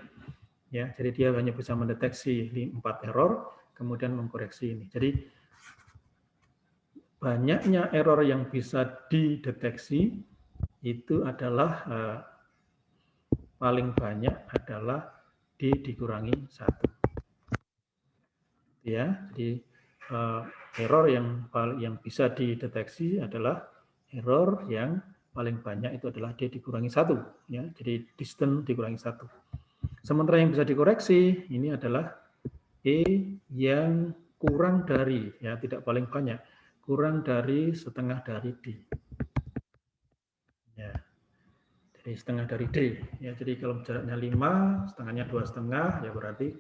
ya, jadi dia hanya bisa mendeteksi 4 error, kemudian mengkoreksi ini. Jadi banyaknya error yang bisa dideteksi itu adalah paling banyak adalah D dikurangi 1. Ya, jadi error yang bisa dideteksi adalah error yang paling banyak itu adalah D dikurangi 1. Ya, jadi distance dikurangi 1. Sementara yang bisa dikoreksi ini adalah E yang kurang dari, ya, tidak paling banyak, kurang dari setengah dari D. Ya, jadi setengah dari D. Ya, jadi kalau jaraknya 5, setengahnya 2,5, ya berarti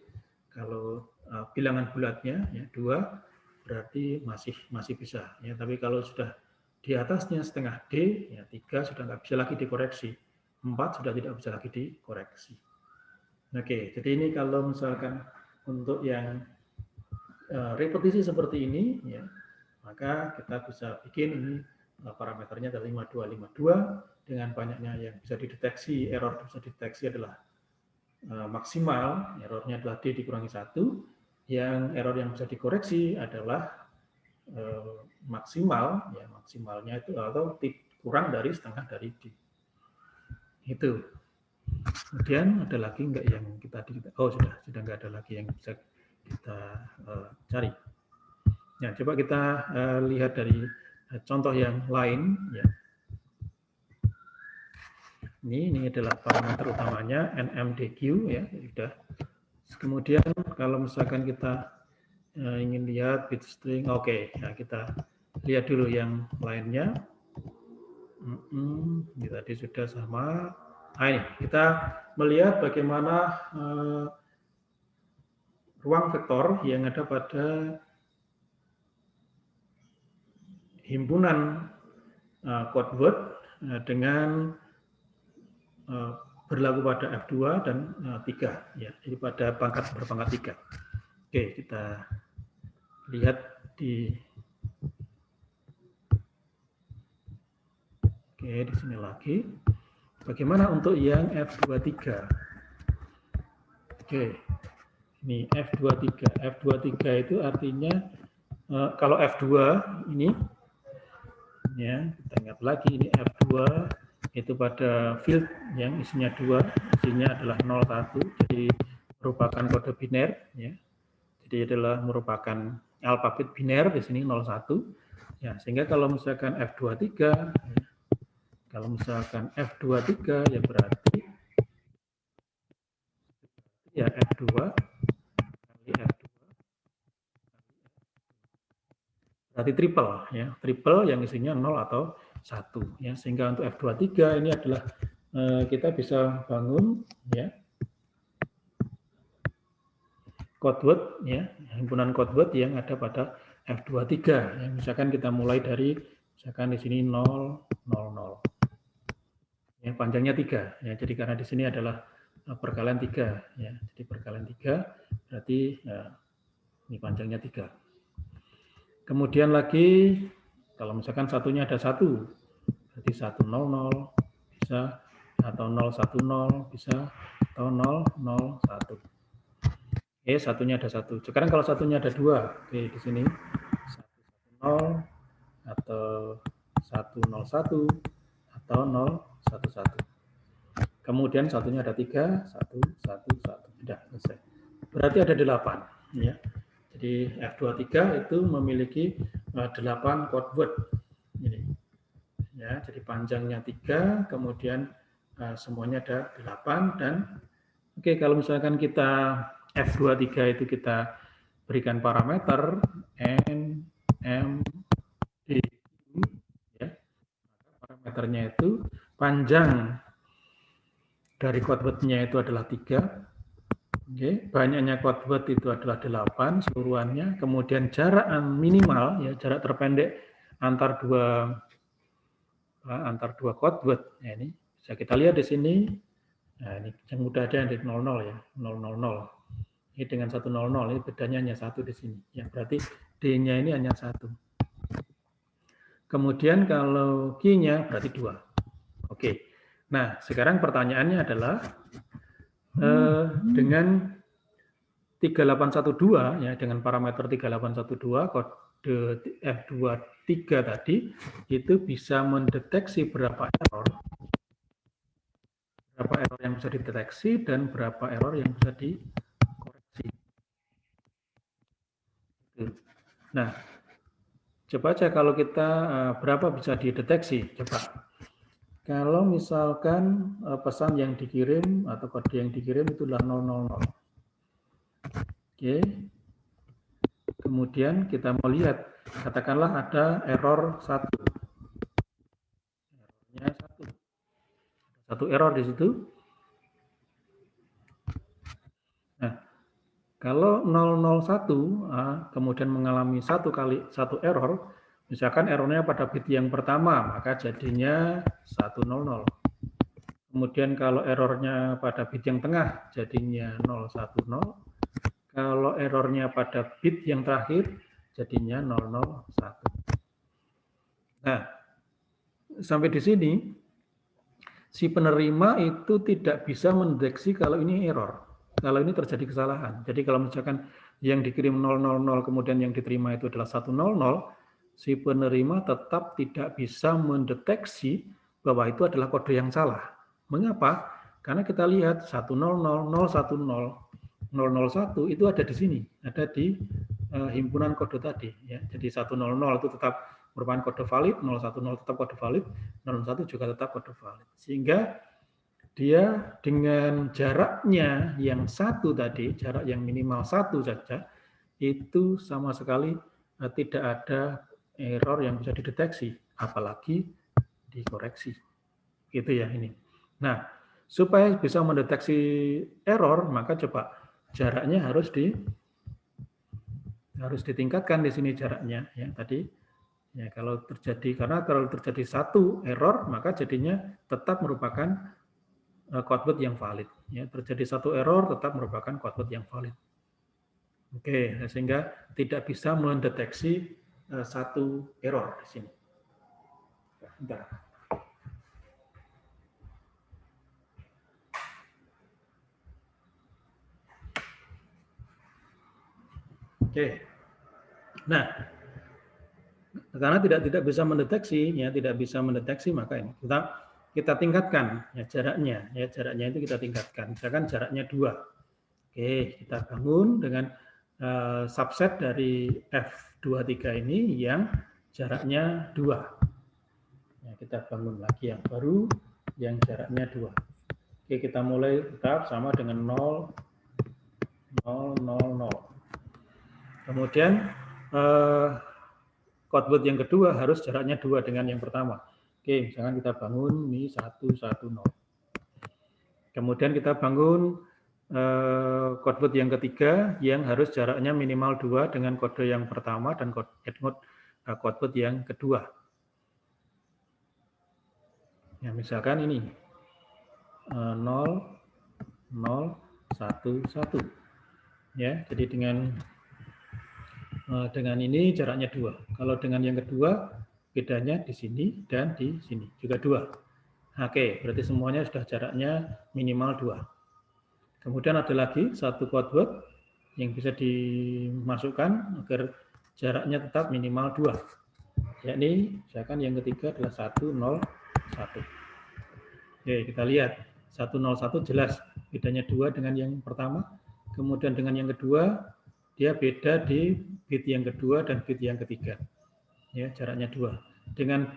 kalau bilangan bulatnya, ya, 2, berarti masih bisa. Ya, tapi kalau sudah di atasnya setengah D, ya 3 sudah nggak bisa lagi dikoreksi, 4 sudah tidak bisa lagi dikoreksi. Oke, jadi ini kalau misalkan untuk yang repetisi seperti ini, ya, maka kita bisa bikin ini parameternya adalah 5252 dengan banyaknya yang bisa dideteksi, error bisa dideteksi adalah maksimal, errornya adalah D dikurangi 1, yang error yang bisa dikoreksi adalah maksimal, ya maksimalnya itu atau kurang dari setengah dari D. Itu. Kemudian ada lagi enggak yang kita sudah enggak ada lagi yang bisa kita cari. Ya, coba kita lihat dari contoh yang lain, ya. Ini adalah parameter utamanya NMDQ, ya, sudah. Kemudian kalau misalkan kita ingin lihat bit string, oke, ya kita lihat dulu yang lainnya. Ini tadi sudah sama. Nah, ini kita melihat bagaimana ruang vektor yang ada pada himpunan code word dengan berlaku pada F2 dan 3, ya, jadi pada berpangkat 3. Oke, kita lihat di sini lagi. Bagaimana untuk yang F23? Oke, ini F23. F23 itu artinya kalau F2 ini, ya kita ingat lagi ini F2 itu pada field yang isinya 2, isinya adalah 01, jadi merupakan kode biner, ya. Jadi adalah merupakan alfabet biner di sini 01, ya, sehingga kalau misalkan F23, ya, kalau misalkan F23 ya berarti ya F2 kali F2 berarti triple, ya, triple yang isinya 0 atau 1, ya, sehingga untuk F23 ini adalah kita bisa bangun, ya, code word, ya, himpunan code word yang ada pada F23, ya, misalkan kita mulai dari misalkan di sini 0 0 0, ya, panjangnya 3, ya, jadi karena di sini adalah perkalian 3, ya, jadi perkalian 3 berarti ya, ini panjangnya 3. Kemudian lagi kalau misalkan satunya ada 1, berarti 100 bisa, atau 010 bisa, atau 001. Oke, satunya ada 1. Sekarang kalau satunya ada 2, oke, di sini 110 atau 101 atau 011. Kemudian satunya ada 3, 1, 1, 1. Sudah selesai. Berarti ada 8, ya. Jadi F23 itu memiliki 8 code word. Ini. Ya, jadi panjangnya 3, kemudian semuanya ada 8 dan oke, kalau misalkan kita F23 itu kita berikan parameter N, M, D, ya. Parameternya itu panjang dari code word-nya itu adalah 3. Oke, banyaknya code word itu adalah 8 seluruhannya. Kemudian jarak minimal, ya, jarak terpendek antar dua code word. Ya, ini bisa kita lihat di sini. Nah, ini yang mudah ada yang di 00, ya, 000. Ini dengan 100, ini bedanya hanya 1 di sini. Ya, berarti D-nya ini hanya 1. Kemudian kalau Q-nya berarti 2. Oke. Nah, sekarang pertanyaannya adalah dengan 3812, ya, dengan parameter 3812 kode F23 tadi itu bisa mendeteksi berapa error yang bisa dideteksi dan berapa error yang bisa dikoreksi. Nah, coba aja kalau kita berapa bisa dideteksi, coba. Kalau misalkan pesan yang dikirim atau kode yang dikirim itu adalah 000. Oke. Kemudian kita mau lihat, katakanlah ada error 1. Errornya 1. Satu error di situ. Nah, kalau 001 kemudian mengalami satu error, misalkan errornya pada bit yang pertama, maka jadinya 100. Kemudian kalau errornya pada bit yang tengah, jadinya 010. Kalau errornya pada bit yang terakhir, jadinya 001. Nah, sampai di sini si penerima itu tidak bisa mendeteksi kalau ini error, kalau ini terjadi kesalahan. Jadi kalau misalkan yang dikirim 000 kemudian yang diterima itu adalah 100, si penerima tetap tidak bisa mendeteksi bahwa itu adalah kode yang salah. Mengapa? Karena kita lihat 100, 010, 001 itu ada di sini, ada di himpunan kode tadi. Ya. Jadi 100 itu tetap merupakan kode valid, 010 tetap kode valid, 01 juga tetap kode valid. Sehingga dia dengan jaraknya yang satu tadi, jarak yang minimal satu saja, itu sama sekali tidak ada error yang bisa dideteksi, apalagi dikoreksi. Gitu ya ini. Nah, supaya bisa mendeteksi error, maka coba jaraknya harus ditingkatkan di sini jaraknya ya tadi. Ya, kalau terjadi satu error, maka jadinya tetap merupakan codeword yang valid. Ya, terjadi satu error tetap merupakan codeword yang valid. Oke, sehingga tidak bisa mendeteksi satu error di sini. Bentar. Oke. Nah, karena tidak bisa mendeteksi, ya tidak bisa mendeteksi, maka ini kita tingkatkan ya jaraknya itu kita tingkatkan. Misalkan jaraknya 2. Oke, kita bangun dengan subset dari F23 ini yang jaraknya 2. Ya, kita bangun lagi yang baru yang jaraknya 2. Oke, kita mulai tetap sama dengan 0, 0, 0, 0. Kemudian codeword yang kedua harus jaraknya 2 dengan yang pertama. Oke, misalkan kita bangun ini 110. Kemudian kita bangun codeword yang ketiga yang harus jaraknya minimal 2 dengan kode yang pertama dan codeword yang kedua. Ya, misalkan ini 0, 0, 1, 1. Ya, jadi dengan ini jaraknya 2. Kalau dengan yang kedua bedanya di sini dan di sini juga 2. Oke, berarti semuanya sudah jaraknya minimal 2. Kemudian ada lagi satu codeword yang bisa dimasukkan agar jaraknya tetap minimal 2. Yakni misalkan yang ketiga adalah 101. Oke, kita lihat 101 jelas bedanya 2 dengan yang pertama. Kemudian dengan yang kedua dia beda di bit yang kedua dan bit yang ketiga. Ya, jaraknya 2. Dengan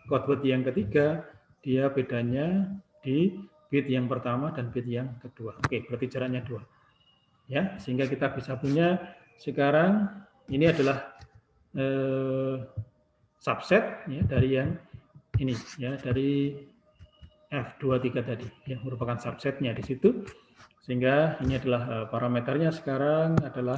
codeword yang ketiga dia bedanya di bit yang pertama dan bit yang kedua. Oke, berarti jaraknya 2. Ya, sehingga kita bisa punya sekarang ini adalah subset ya dari yang ini ya, dari F23 tadi yang merupakan subsetnya di situ. Sehingga ini adalah parameternya sekarang adalah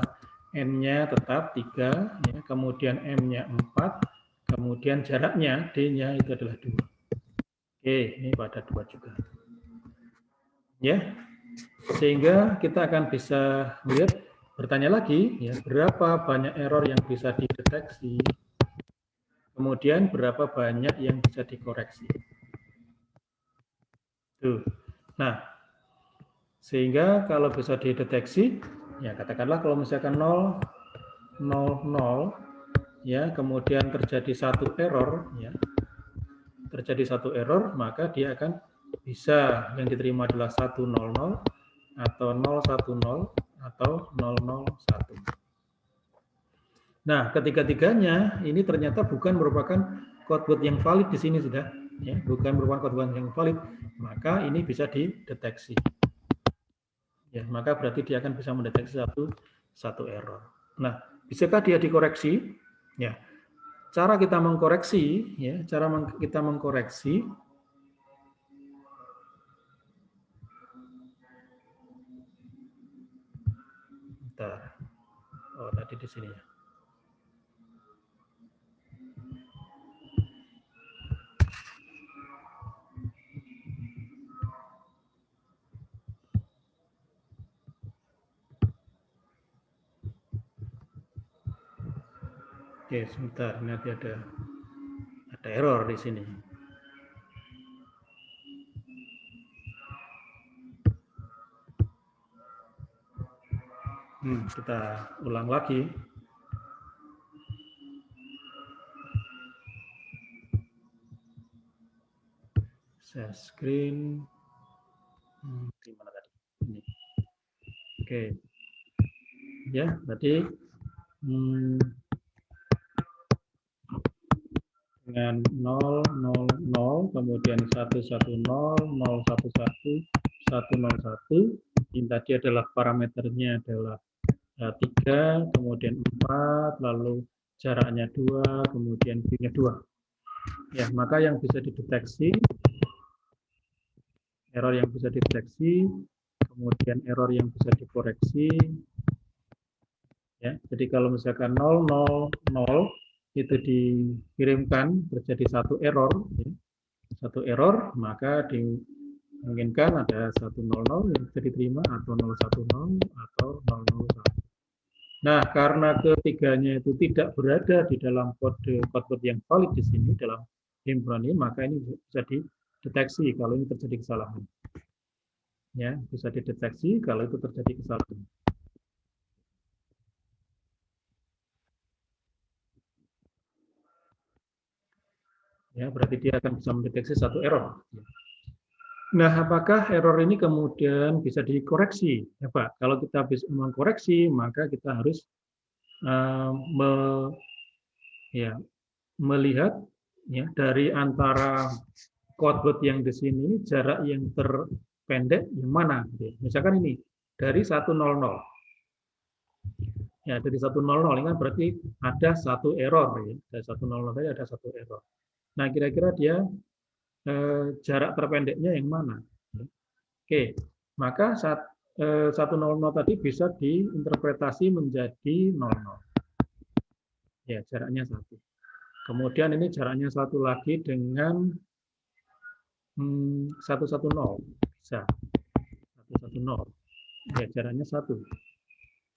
N-nya tetap 3, ya, kemudian M-nya 4, kemudian jaraknya D-nya itu adalah 2. Oke, ini pada 2 juga. Ya, sehingga kita akan bisa melihat, bertanya lagi, ya, berapa banyak error yang bisa dideteksi, kemudian berapa banyak yang bisa dikoreksi. Tuh. Nah, sehingga kalau bisa dideteksi, ya katakanlah kalau misalkan 0, 0, 0, ya kemudian terjadi satu error, ya terjadi satu error, maka dia akan bisa yang diterima adalah 100 atau 010 atau 001. Nah, ketiga-tiganya ini ternyata bukan merupakan codeword yang valid di sini sudah, ya, bukan merupakan codeword yang valid, maka ini bisa dideteksi. Ya, maka berarti dia akan bisa mendeteksi satu error. Nah, bisakah dia dikoreksi? Ya, cara kita mengkoreksi, ya, kita mengkoreksi. Bentar. Oh, tadi di sini ya. Oke, sebentar. Nanti ada Ada error di sini. Kita ulang lagi. Share screen. Gimana tadi? Ini. Oke. Ya, tadi dengan 0, 0, 0, kemudian 1, 1, 0, 0, 1, 1, 1, 0, 1. Ini tadi adalah parameternya adalah 3, kemudian 4, lalu jaraknya 2, kemudian V-nya 2. Ya, maka yang bisa dideteksi, error yang bisa dideteksi, kemudian error yang bisa dikoreksi. Ya, jadi kalau misalkan 0, 0, 0 itu dikirimkan terjadi satu error, ya, satu error, maka dimungkinkan ada 100 yang bisa diterima atau 010 atau 001. Nah, karena ketiganya itu tidak berada di dalam kode yang valid di sini dalam himpunan ini, maka ini bisa dideteksi kalau ini terjadi kesalahan. Ya, bisa dideteksi kalau itu terjadi kesalahan. Ya, berarti dia akan bisa mendeteksi satu error. Nah, apakah error ini kemudian bisa dikoreksi? Ya, Pak, kalau kita bisa mengkoreksi, maka kita harus melihat ya dari antara codebot yang di sini jarak yang terpendek yang mana? Misalkan ini dari 100. Ya, dari 100 ini kan berarti ada satu error ya. Dari 100 tadi ada satu error. Nah, kira-kira dia jarak terpendeknya yang mana? Oke, maka 100 tadi bisa diinterpretasi menjadi 00. Ya, jaraknya 1. Kemudian ini jaraknya 1 lagi dengan 110. Bisa. 110. Ya, jaraknya 1.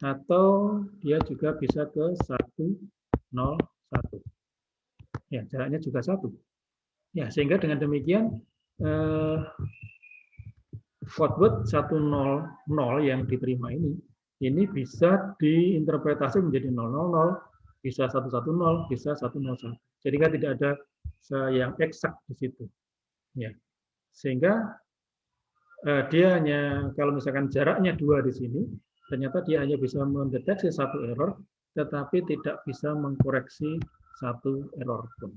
Atau dia juga bisa ke 101. Ya, jaraknya juga 1. Ya, sehingga dengan demikian codebot 100 yang diterima ini bisa diinterpretasi menjadi 000, bisa 110, bisa 101. Jadi kan tidak ada yang eksak di situ. Ya. Sehingga dia hanya kalau misalkan jaraknya 2 di sini, ternyata dia hanya bisa mendeteksi satu error, tetapi tidak bisa mengkoreksi satu error pun.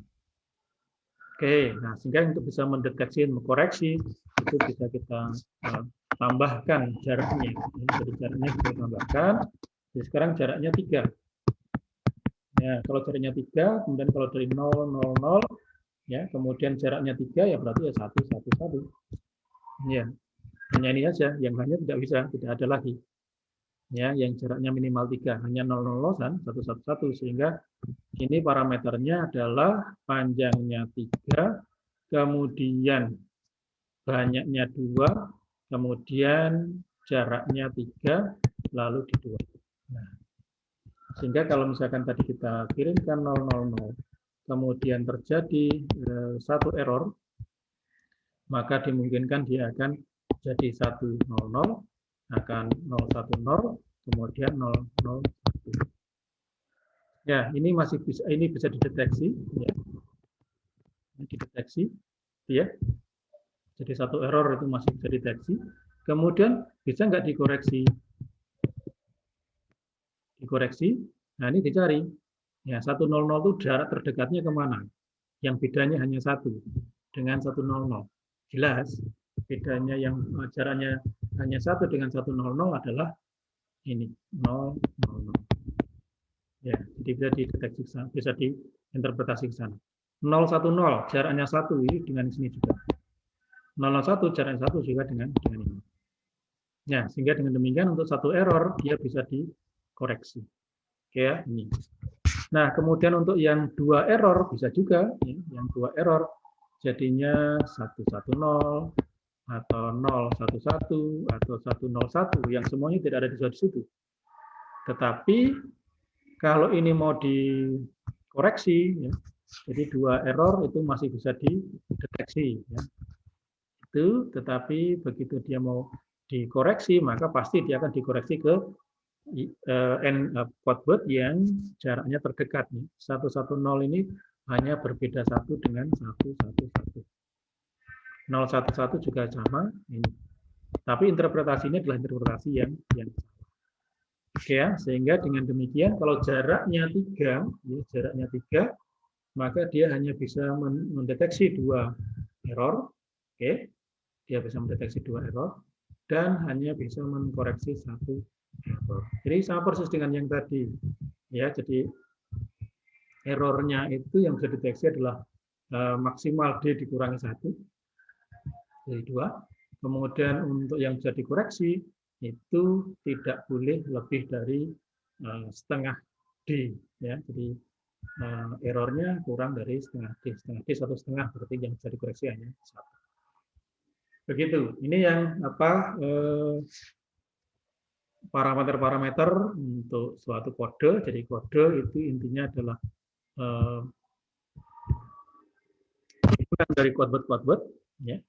Oke, nah sehingga untuk bisa mendeteksi dan mengkoreksi itu bisa kita tambahkan jaraknya. Jadi jaraknya kita tambahkan. Jadi sekarang jaraknya 3. Ya, kalau jaraknya 3, kemudian kalau dari 0, 0, 0, ya, kemudian jaraknya 3, ya berarti ya 1, 1, 1. Ya, hanya ini saja, yang lainnya tidak bisa, tidak ada lagi. Ya, yang jaraknya minimal 3, hanya 0, 0, 0, 1, 1, 1, sehingga ini parameternya adalah panjangnya 3, kemudian banyaknya 2, kemudian jaraknya 3, lalu di 2. Nah, sehingga kalau misalkan tadi kita kirimkan 000, kemudian terjadi satu error, maka dimungkinkan dia akan jadi 100, akan 010, kemudian 001. Ya, ini masih bisa, ini bisa dideteksi, ya. Dideteksi, ya. Jadi satu error itu masih bisa dideteksi. Kemudian bisa nggak dikoreksi? Dikoreksi. Nah, ini dicari. Ya, 100 itu jarak terdekatnya kemana? Yang bedanya hanya 1 dengan 100. Jelas, bedanya yang jaraknya hanya 1 dengan 100 adalah ini, 000. Ya, jadi bisa dideteksi, bisa diinterpretasi ke sana. 010, jaraknya 1 ini dengan sini juga. 001, jaraknya 1 juga dengan ini. Ya, sehingga dengan demikian untuk satu error, dia bisa dikoreksi. Oke ya, ini. Nah, kemudian untuk yang 2 error, bisa juga. Ya, yang 2 error, jadinya 110, atau 011, atau 101, yang semuanya tidak ada di situ. Tetapi, kalau ini mau dikoreksi, ya, Jadi 2 error itu masih bisa dideteksi. Ya. Itu, tetapi begitu dia mau dikoreksi, maka pasti dia akan dikoreksi ke code word yang jaraknya terdekat. 110 ini hanya berbeda 1 dengan 111. 011 juga sama. Ini. Tapi interpretasi ini adalah interpretasi yang salah. Oke ya, sehingga dengan demikian kalau jaraknya 3, ya, jaraknya 3, maka dia hanya bisa mendeteksi 2 error. Oke. Dia bisa mendeteksi 2 error dan hanya bisa mengkoreksi 1 error. Jadi sama persis dengan yang tadi. Ya, jadi errornya itu yang bisa dideteksi adalah maksimal D dikurangi 1, jadi 2. Kemudian untuk yang bisa dikoreksi itu tidak boleh lebih dari setengah D. Ya, jadi errornya kurang dari setengah D. Setengah D 1,5 berarti yang bisa dikoreksi hanya 1. Begitu. Ini yang parameter-parameter untuk suatu kode. Jadi kode itu intinya adalah dari codeword, ya.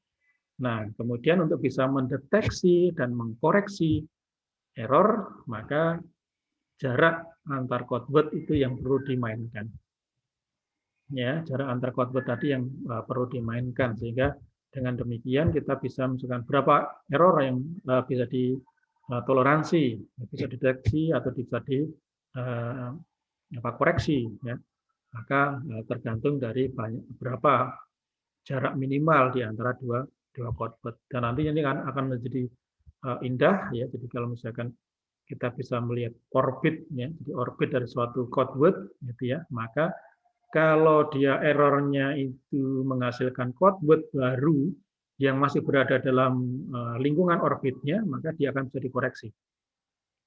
Nah, kemudian untuk bisa mendeteksi dan mengkoreksi error, maka jarak antar codeword itu yang perlu dimainkan. Ya, jarak antar codeword tadi yang perlu dimainkan, sehingga dengan demikian kita bisa menentukan berapa error yang bisa ditoleransi, bisa dideteksi atau bisa koreksi. Ya. Maka tergantung dari berapa jarak minimal di antara dua codeword. Dan nanti ini akan menjadi indah, ya. Jadi kalau misalkan kita bisa melihat orbit, ya, jadi orbit dari suatu codeword, gitu ya, maka kalau dia errornya itu menghasilkan codeword baru yang masih berada dalam lingkungan orbitnya, maka dia akan bisa dikoreksi.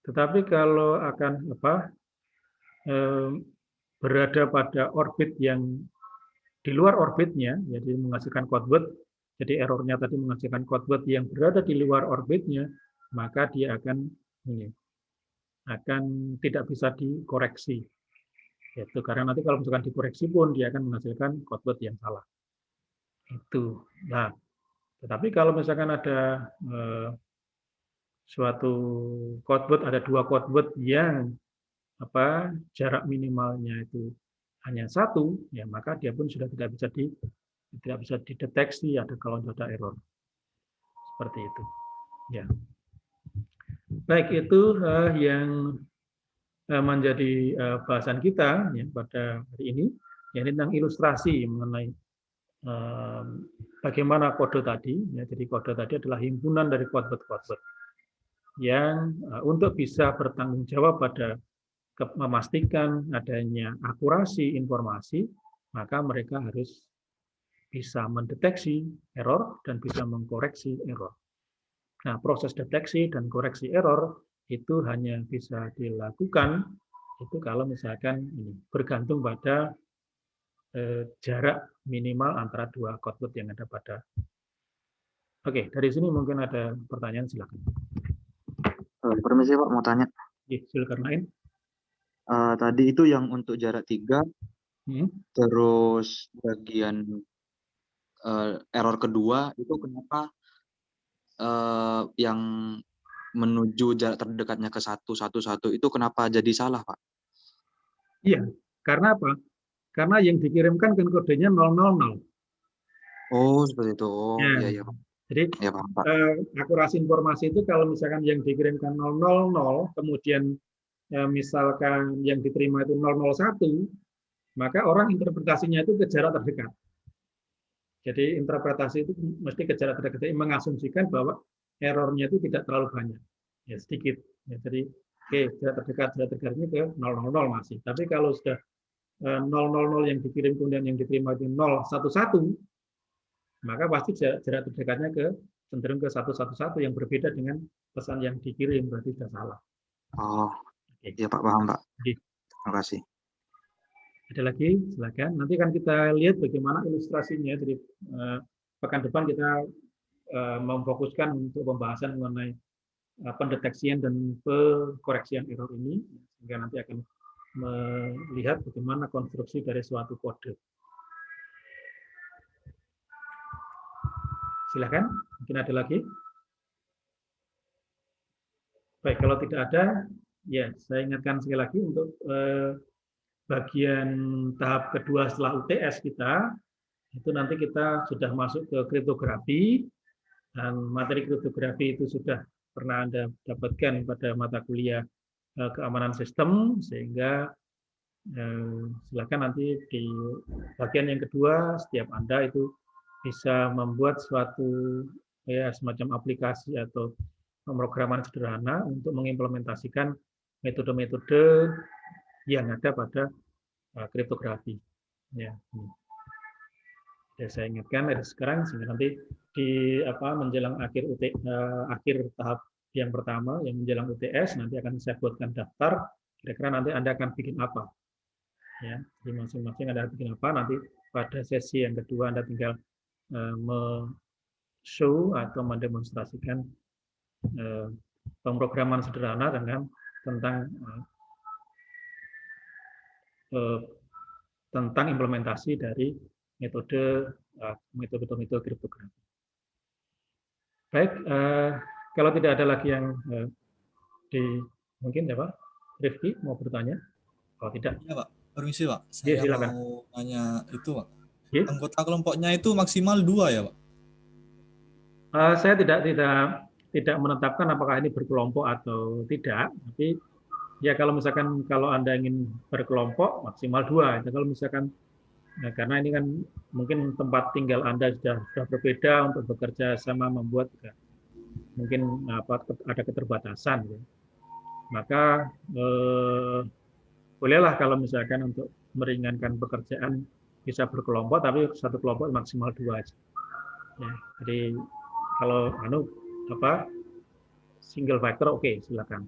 Tetapi kalau akan berada pada orbit yang di luar orbitnya, jadi menghasilkan codeword, jadi errornya tadi menghasilkan codeword yang berada di luar orbitnya, maka dia akan tidak bisa dikoreksi. Itu karena nanti kalau misalkan dikoreksi pun dia akan menghasilkan codeword yang salah. Itu. Nah, tetapi kalau misalkan ada suatu codeword, ada 2 codeword yang jarak minimalnya itu hanya 1, ya maka dia pun sudah tidak bisa dideteksi kalau ada error. Seperti itu. Ya. Baik, itu yang menjadi bahasan kita ya, pada hari ini, ya, tentang ilustrasi mengenai bagaimana kode tadi. Ya, jadi kode tadi adalah himpunan dari codeword-codeword yang untuk bisa bertanggung jawab pada memastikan adanya akurasi informasi, maka mereka harus bisa mendeteksi error dan bisa mengkoreksi error. Nah, proses deteksi dan koreksi error itu hanya bisa dilakukan itu kalau misalkan ini bergantung pada jarak minimal antara 2 codeword yang ada pada. Oke, dari sini mungkin ada pertanyaan, silakan.
Permisi Pak, mau tanya.
Silakan lain.
Tadi itu yang untuk jarak 3, terus bagian error kedua itu kenapa yang menuju jarak terdekatnya ke 111 itu kenapa jadi salah, Pak?
Iya, karena apa? Karena yang dikirimkan kan kodenya 000.
Oh, seperti itu. Oh,
ya.
iya Pak.
Jadi
ya, Pak.
Akurasi informasi itu kalau misalkan yang dikirimkan 000, kemudian misalkan yang diterima itu 001, maka orang interpretasinya itu ke jarak terdekat. Jadi interpretasi itu mesti ke jarak terdekat, mengasumsikan bahwa errornya itu tidak terlalu banyak, ya sedikit. Ya, jadi jarak terdekat ini ke 000 masih. Tapi kalau sudah 000 yang dikirim kemudian yang diterima itu 011, maka pasti jarak terdekatnya cenderung ke 111 yang berbeda dengan pesan yang dikirim, berarti sudah salah.
Oh, iya Pak, paham Pak. Terima kasih.
Ada lagi, silakan. Nanti kan kita lihat bagaimana ilustrasinya. Jadi pekan depan kita memfokuskan untuk pembahasan mengenai pendeteksian dan pekoreksian error ini, sehingga nanti akan melihat bagaimana konstruksi dari suatu kode. Silakan, mungkin ada lagi. Baik, kalau tidak ada, ya saya ingatkan sekali lagi untuk bagian tahap kedua setelah UTS kita, itu nanti kita sudah masuk ke kriptografi, dan materi kriptografi itu sudah pernah Anda dapatkan pada mata kuliah keamanan sistem, sehingga silakan nanti di bagian yang kedua, setiap Anda itu bisa membuat suatu ya semacam aplikasi atau pemrograman sederhana untuk mengimplementasikan metode-metode yang ada pada kriptografi. Ya. Ya, saya ingatkan dari sekarang sehingga nanti di menjelang akhir tahap yang pertama yang menjelang UTS nanti akan saya buatkan daftar. Kira-kira nanti Anda akan bikin apa? Ya, di masing-masing Anda bikin apa? Nanti pada sesi yang kedua Anda tinggal show atau mendemonstrasikan pemrograman sederhana tentang implementasi dari metode kriptografi. Baik, kalau tidak ada lagi yang mungkin ya Pak Rifki mau bertanya? Kalau tidak,
ya Pak, permisi Pak,
ya,
saya mau nanya itu Pak. Ya? Anggota kelompoknya itu maksimal 2 ya Pak?
Saya tidak menetapkan apakah ini berkelompok atau tidak, tapi ya kalau misalkan Anda ingin berkelompok maksimal 2. Kalau misalkan karena ini kan mungkin tempat tinggal Anda sudah berbeda, untuk bekerja sama membuat mungkin ada keterbatasan, ya. Maka bolehlah kalau misalkan untuk meringankan pekerjaan bisa berkelompok, tapi satu kelompok maksimal 2 aja. Ya, jadi kalau single factor oke, silakan.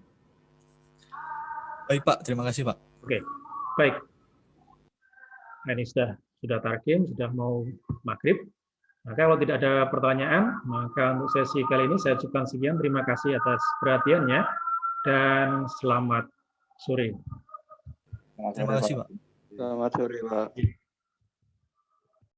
Baik Pak, terima kasih Pak.
Oke, baik. Nah, ini sudah tarkim, sudah mau maghrib. Maka kalau tidak ada pertanyaan, maka untuk sesi kali ini saya ucapkan sekian. Terima kasih atas perhatiannya dan selamat sore.
Terima kasih Pak.
Selamat sore Pak.